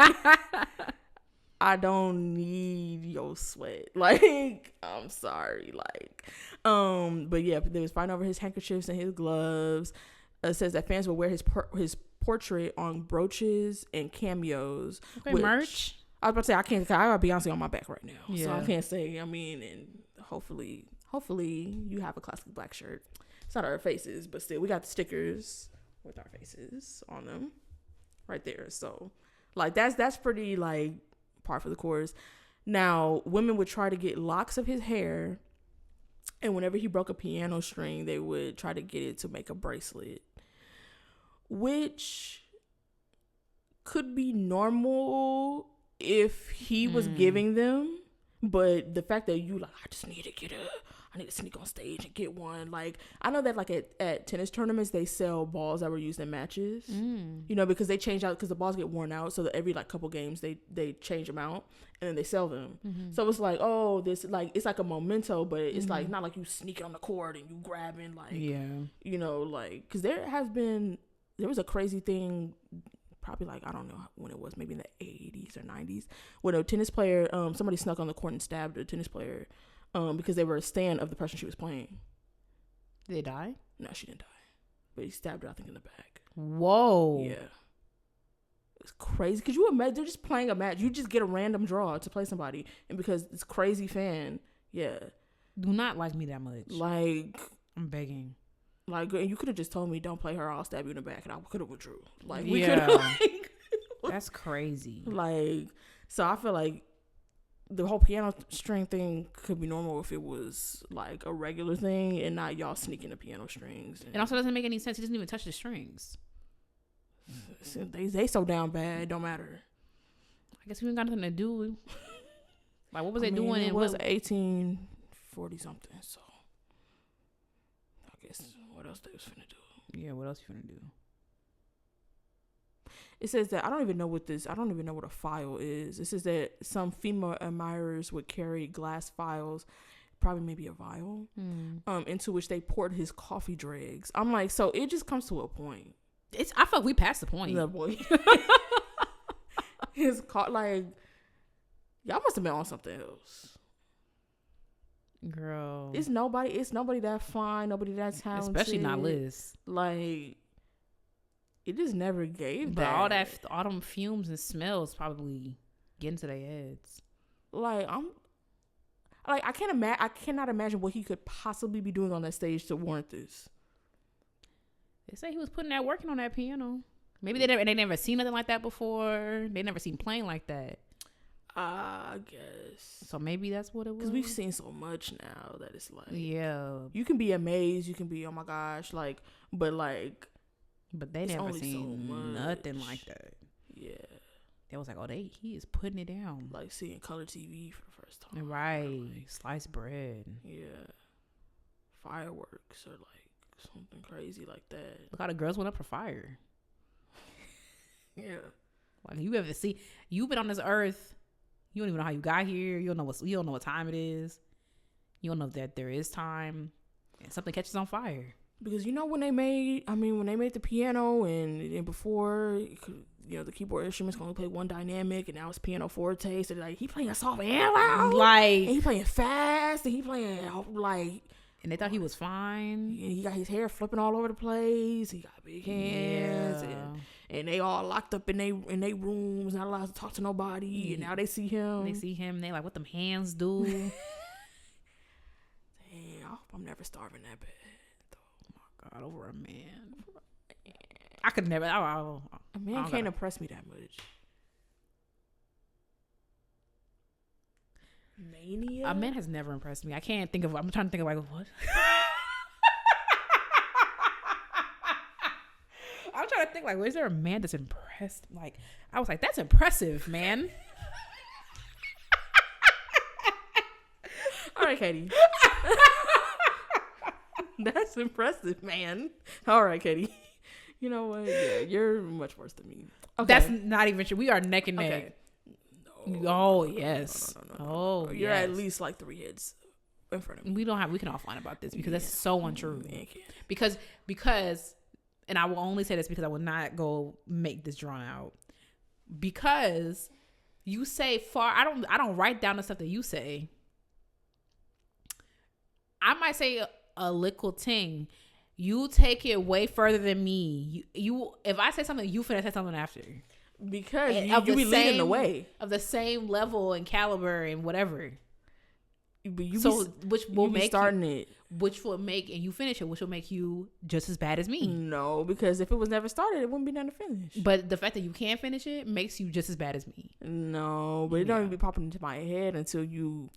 Speaker 1: I don't need your sweat. Like, I'm sorry. Like, but yeah, they was fighting over his handkerchiefs and his gloves. It says that fans will wear his portrait on brooches and cameos.
Speaker 2: Okay, merch.
Speaker 1: I was about to say, I got Beyonce on my back right now. Yeah. So I can't say, I mean, and hopefully you have a classic black shirt. It's not our faces, but still, we got the stickers with our faces on them right there. So, like, that's pretty, like, par for the course. Now, women would try to get locks of his hair, and whenever he broke a piano string, they would try to get it to make a bracelet, which could be normal if he was giving them, but the fact that you, like, I need to sneak on stage and get one. Like, I know that, like, at tennis tournaments, they sell balls that were used in matches, you know, because they change out, because the balls get worn out. So that every, like, couple games, they change them out and then they sell them. So it's like, oh, this, like, it's like a memento, but it's like, not like you sneaking on the court and you grabbing, like, you know, like, because there was a crazy thing, probably, like, I don't know when it was, maybe in the 80s or 90s, when a tennis player, somebody snuck on the court and stabbed a tennis player. Because they were a stand of the person she was playing.
Speaker 2: Did they die?
Speaker 1: No, she didn't die. But he stabbed her, I think, in the back.
Speaker 2: Whoa.
Speaker 1: Yeah. It's crazy. Could you imagine? They're just playing a match. You just get a random draw to play somebody. And because this crazy fan, yeah.
Speaker 2: Do not like me that much.
Speaker 1: Like.
Speaker 2: I'm begging.
Speaker 1: Like, and you could have just told me, don't play her, I'll stab you in the back. And I could have withdrew. Like, we could have, like.
Speaker 2: That's crazy.
Speaker 1: Like, so I feel like the whole piano string thing could be normal if it was, like, a regular thing and not y'all sneaking the piano strings.
Speaker 2: And also doesn't make any sense. He doesn't even touch the strings.
Speaker 1: They so down bad, it don't matter.
Speaker 2: I guess we ain't got nothing to do. Like, what was they doing?
Speaker 1: It was 1840 something, so I guess what else they was finna do.
Speaker 2: Yeah, what else you finna do?
Speaker 1: It says that I don't even know what a file is. It says that some female admirers would carry glass vials, probably maybe a vial, into which they poured his coffee dregs. I'm like, so it just comes to a point.
Speaker 2: I feel like we passed the point.
Speaker 1: The boy. Like, y'all must have been on something else.
Speaker 2: Girl.
Speaker 1: It's nobody that fine, nobody that talented.
Speaker 2: Especially not Liz.
Speaker 1: Like, it just never gave
Speaker 2: but that. All them fumes and smells probably get into their heads.
Speaker 1: Like, Like, I cannot imagine what he could possibly be doing on that stage to warrant this.
Speaker 2: They say he was putting that working on that piano. Maybe they never seen nothing like that before. They never seen playing like that.
Speaker 1: I guess.
Speaker 2: So maybe that's what it was.
Speaker 1: Because we've seen so much now that it's like,
Speaker 2: yeah,
Speaker 1: you can be amazed, you can be, oh my gosh, like, but
Speaker 2: they never seen
Speaker 1: so
Speaker 2: nothing like that.
Speaker 1: Yeah.
Speaker 2: They was like, oh, he is putting it down.
Speaker 1: Like seeing color TV for the first time.
Speaker 2: Right. Like, sliced bread.
Speaker 1: Yeah. Fireworks or like something crazy like that.
Speaker 2: Look how the girls went up for fire.
Speaker 1: Yeah.
Speaker 2: Like, you've been on this earth. You don't even know how you got here. You don't know what time it is. You don't know that there is time. And something catches on fire.
Speaker 1: Because when they made the piano and before, the keyboard instruments can only play one dynamic, and now it's piano forte. So like, he playing soft and loud,
Speaker 2: like,
Speaker 1: and he playing fast, and he playing like.
Speaker 2: And they thought he was fine.
Speaker 1: And he got his hair flipping all over the place. He got big hands, and they all locked up in they rooms, not allowed to talk to nobody. Yeah. And now they see him.
Speaker 2: They like, what them hands do?
Speaker 1: Damn, I hope I'm never starving that bad.
Speaker 2: God, over a man. I could never. A
Speaker 1: man can't impress me that much. Mania?
Speaker 2: A man has never impressed me. I can't think of. I'm trying to think of like what. I'm trying to think like, is there a man that's impressed? Like, I was like, that's impressive, man.
Speaker 1: All right, Katie. That's impressive, man. All right, Katie. You know what? Yeah, you're much worse than me. Okay.
Speaker 2: That's not even true. We are neck and neck.
Speaker 1: Okay.
Speaker 2: No, oh, yes.
Speaker 1: No.
Speaker 2: Oh,
Speaker 1: you're
Speaker 2: yes.
Speaker 1: at least like 3 heads in front of me.
Speaker 2: We can offline about this because that's so untrue.
Speaker 1: Man,
Speaker 2: because, and I will only say this because I will not go make this drawn out. Because you say I don't write down the stuff that you say. I might say a little thing. You take it way further than me. You if I say something, you finna say something after.
Speaker 1: Because you be leading the way.
Speaker 2: Of the same level and caliber and whatever.
Speaker 1: But
Speaker 2: which will make
Speaker 1: starting it.
Speaker 2: Which will make, and you finish it, which will make you just as bad as me.
Speaker 1: No, because if it was never started, it wouldn't be done to finish.
Speaker 2: But the fact that you can't finish it makes you just as bad as me.
Speaker 1: No, but it don't even be popping into my head until you...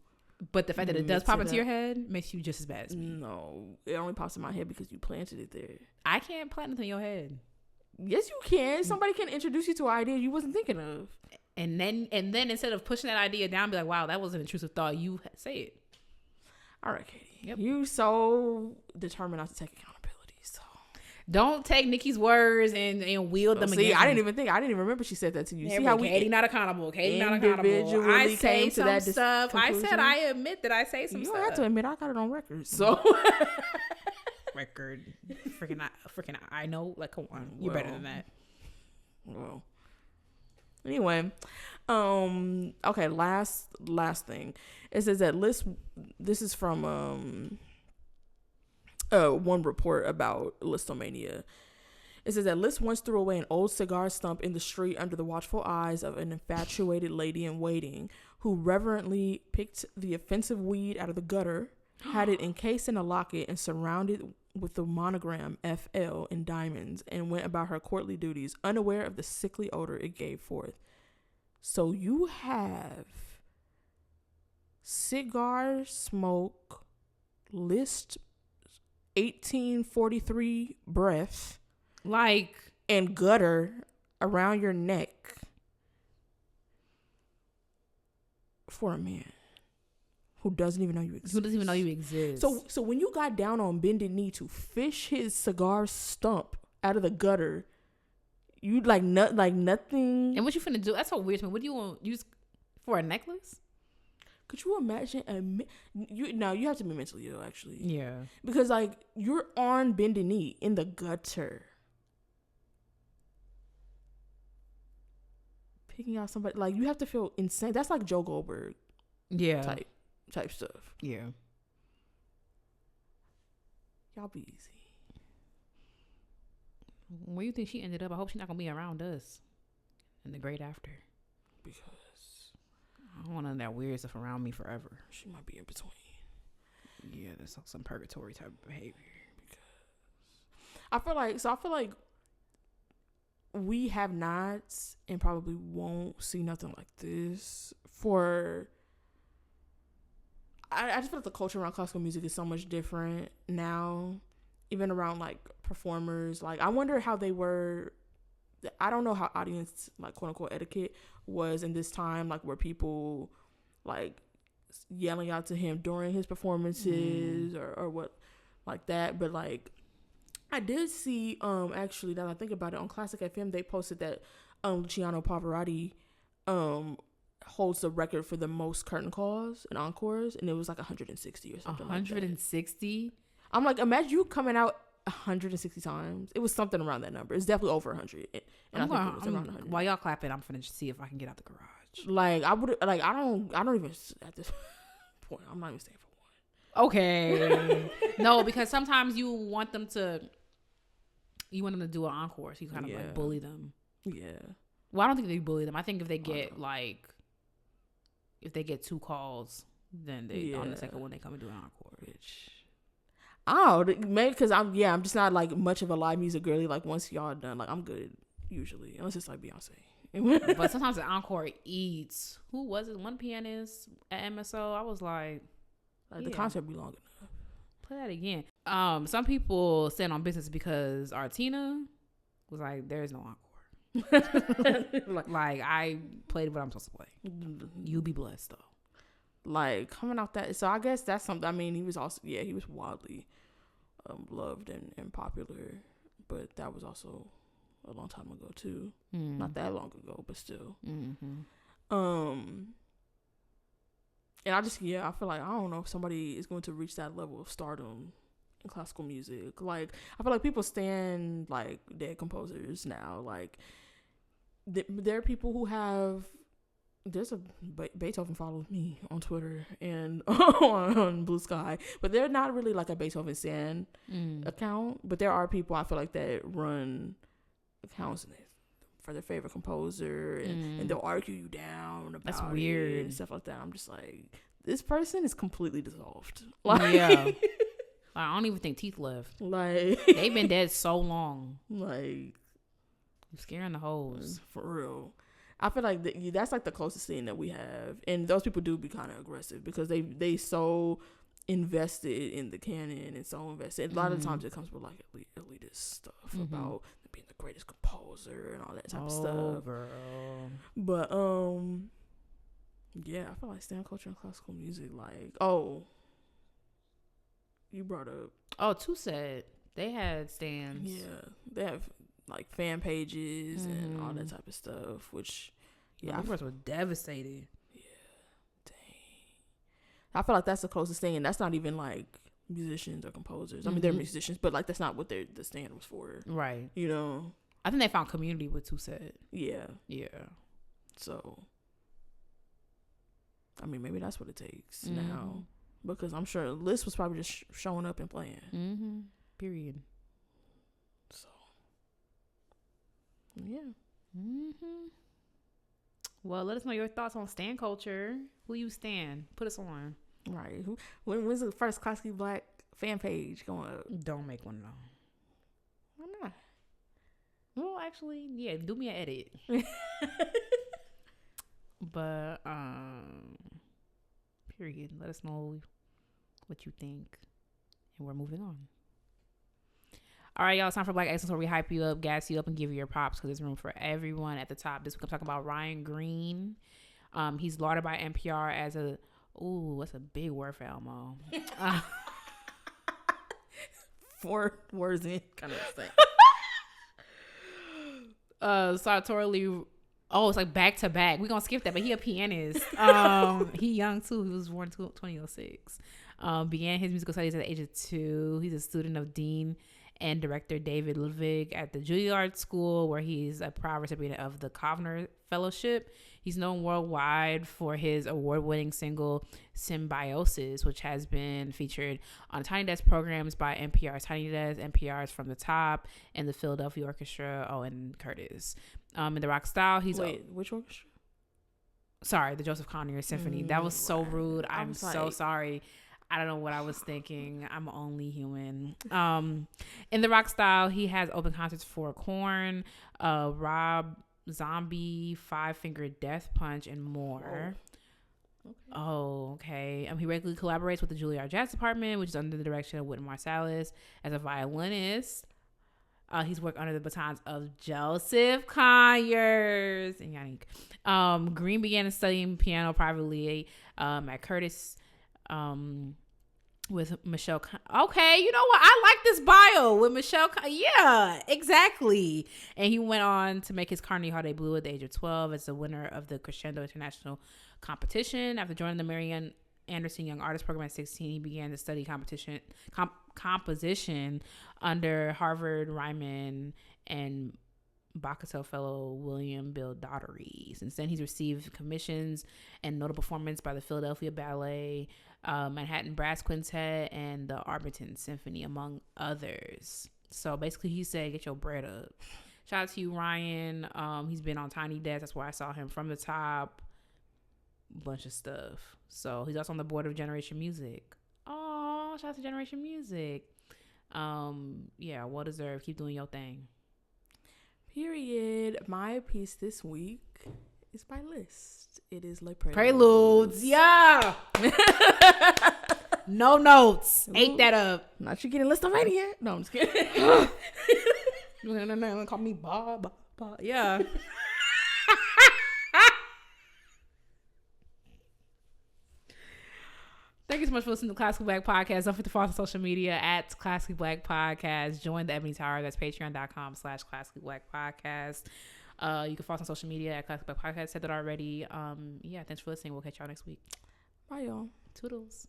Speaker 2: But the fact that it does pop into your head makes you just as bad as me.
Speaker 1: No, it only pops in my head because you planted it there.
Speaker 2: I can't plant it in your head.
Speaker 1: Yes, you can. Somebody can introduce you to an idea you wasn't thinking of.
Speaker 2: And then instead of pushing that idea down, be like, wow, that was an intrusive thought. You say it.
Speaker 1: All right, Katie.
Speaker 2: Yep.
Speaker 1: You so determined not to take accountability. So
Speaker 2: don't take Nikki's words and wield them against
Speaker 1: I didn't even remember she said that to you.
Speaker 2: Yeah,
Speaker 1: see how
Speaker 2: Katie not accountable. Katie not accountable. I say some stuff.
Speaker 1: Conclusion?
Speaker 2: I said I admit that I say some
Speaker 1: you
Speaker 2: stuff.
Speaker 1: You don't have to admit. I got it on record. So
Speaker 2: record, freaking. I know. Like, come on, you're better than that.
Speaker 1: Well. Anyway, okay, last thing. It says that Liszt, this is from one report about Lisztomania. It says that Liszt once threw away an old cigar stump in the street under the watchful eyes of an infatuated lady in waiting, who reverently picked the offensive weed out of the gutter, had it encased in a locket and surrounded with the monogram FL in diamonds, and went about her courtly duties, unaware of the sickly odor it gave forth. So you have cigar smoke, Liszt 1843 breath,
Speaker 2: like,
Speaker 1: and gutter around your neck for a man who doesn't even know you exist. So when you got down on bended knee to fish his cigar stump out of the gutter, you like nothing.
Speaker 2: And what you finna do? That's so weird to me. What do you want to use for a necklace?
Speaker 1: Could you imagine you have to be mentally ill, actually.
Speaker 2: Yeah.
Speaker 1: Because like you're on bended knee in the gutter, picking out somebody, like you have to feel insane. That's like Joe Goldberg.
Speaker 2: Yeah.
Speaker 1: Type stuff.
Speaker 2: Yeah.
Speaker 1: Y'all be easy.
Speaker 2: Where do you think she ended up? I hope she's not gonna be around us in the great after.
Speaker 1: Because
Speaker 2: I don't don't want none of that weird stuff around me forever.
Speaker 1: She might be in between.
Speaker 2: Yeah, there's some purgatory type of behavior.
Speaker 1: Because I feel like we have not and probably won't see nothing like this for. I just feel like the culture around classical music is so much different now, even around like performers. Like, I wonder how they were. I don't know how audience, like, quote unquote etiquette was in this time, like, where people like yelling out to him during his performances or what like that. But like, I did see actually, that I think about it, on Classic FM they posted that Luciano Pavarotti holds the record for the most curtain calls and encores, and it was like 160 or something.
Speaker 2: 160.
Speaker 1: Like that. I'm like, imagine you coming out 160 times. It was something around that number. It's definitely over 100, and I think it was around 100.
Speaker 2: While y'all clapping, I'm finna see if I can get out the garage.
Speaker 1: Like, I would, like, I don't even at this point. I'm not even staying for one.
Speaker 2: Okay. No, because sometimes you want them to do an encore, so you kind of like bully them. Yeah. Well, I don't think they bully them. I think if they get if they get 2 calls, then they on the second one they come and do an encore. Which,
Speaker 1: maybe because I'm just not like much of a live music girly. Like, once y'all done, like, I'm good usually, unless it's like Beyonce.
Speaker 2: But sometimes the encore eats. Who was it? One pianist at MSO. I was like
Speaker 1: the concert be long enough.
Speaker 2: Play that again. Some people stand on business because Artina was like, "There is no encore." like, I played what I'm supposed to play. You be blessed though.
Speaker 1: Like, coming out that, so I guess that's something. I mean, he was also he was wildly loved and popular, but that was also a long time ago too. Not that long ago, but still. And I feel like, I don't know if somebody is going to reach that level of stardom in classical music. Like, I feel like people stand like dead composers now. Like, there are people who have. There's a Beethoven follows me on Twitter and on Blue Sky, but they're not really like a Beethoven stan account. But there are people I feel like that run accounts for their favorite composer, and they'll argue you down about
Speaker 2: that's weird
Speaker 1: it and stuff like that. I'm just like, this person is completely dissolved. Like,
Speaker 2: I don't even think teeth left.
Speaker 1: Like,
Speaker 2: they've been dead so long.
Speaker 1: Like,
Speaker 2: I'm scaring the hoes
Speaker 1: for real. I feel like that's like the closest thing that we have, and those people do be kind of aggressive because they so invested in the canon and so invested. A lot of times it comes with like elitist stuff about being the greatest composer and all that type of stuff. Girl. But I feel like stand culture and classical music. Like, you brought up
Speaker 2: Toussaint. They had stands.
Speaker 1: Yeah, they have like fan pages and all that type of stuff, which
Speaker 2: I was devastated.
Speaker 1: Yeah, dang. I feel like that's the closest thing, and that's not even like musicians or composers. I mean, they're musicians, but like that's not what the stand was for,
Speaker 2: right?
Speaker 1: You know,
Speaker 2: I think they found community with Toussaint.
Speaker 1: Yeah. So, I mean, maybe that's what it takes now, because I'm sure Liszt was probably just showing up and playing.
Speaker 2: Period.
Speaker 1: So, yeah.
Speaker 2: Well, let us know your thoughts on stan culture. Who you stan? Put us on.
Speaker 1: Right. When's the first classically black fan page going up?
Speaker 2: Don't make one though.
Speaker 1: Why not?
Speaker 2: Well, actually, yeah. Do me an edit. But period. Let us know what you think, and we're moving on. All right, y'all, it's time for Black Excellence, where we hype you up, gas you up, and give you your props, because there's room for everyone. At the top this week, I'm talking about Ryan Green. He's lauded by NPR as that's a big word for Elmo.
Speaker 1: 4 words in, kind of thing.
Speaker 2: Sartorially, it's like back to back. We're gonna skip that, but he a pianist. He young too. He was born 2006. Began his musical studies at the age of 2. He's a student of Dean and director David Ludwig at the Juilliard School, where he's a proud recipient of the Kovner Fellowship. He's known worldwide for his award-winning single Symbiosis, which has been featured on Tiny Desk programs by NPR's Tiny Desk, NPR's From the Top, and the Philadelphia Orchestra, and Curtis. In the rock style,
Speaker 1: which orchestra?
Speaker 2: Sorry, the Joseph Conner Symphony. That was so rude. I'm so sorry. I don't know what I was thinking. I'm only human. In the rock style, he has open concerts for Korn, Rob Zombie, Five Finger Death Punch, and more. Okay. He regularly collaborates with the Juilliard Jazz Department, which is under the direction of Wynton Marsalis, as a violinist. He's worked under the batons of Joseph Conyers and Yannick. Green began studying piano privately at Curtis with Michelle. Okay, you know what? I like this bio with Michelle. Yeah, exactly. And he went on to make his Carnegie Hall debut at the age of 12 as the winner of the Crescendo International competition. After joining the Marian Anderson Young Artist Program at 16, he began to study composition under Harvard Rhyuhn and Boccato fellow William Bill Daugherty. Since then, he's received commissions and notable performance by the Philadelphia Ballet, Manhattan Brass Quintet, and the Arlington Symphony, among others. So basically, he said, "Get your bread up." Shout out to you, Rhyuhn. He's been on Tiny Desk. That's where I saw him from the top. Bunch of stuff. So he's also on the board of Generation Music. Oh, shout out to Generation Music. Yeah, well deserved. Keep doing your thing.
Speaker 1: Period. My piece this week is by Liszt. It is Les
Speaker 2: Préludes. Yeah. No notes. Ooh. Ate that up.
Speaker 1: Not you getting Listomania. No, I'm just kidding.
Speaker 2: No, call me Bob. Yeah. Thank you so much for listening to Classically Black Podcast. Don't forget to follow us on social media at Classically Black Podcast. Join the Ebony Tower. That's patreon.com/Classically Black Podcast. You can follow us on social media at Classically Black Podcast. Said that already. Yeah, thanks for listening. We'll catch y'all next week.
Speaker 1: Bye, y'all.
Speaker 2: Toodles.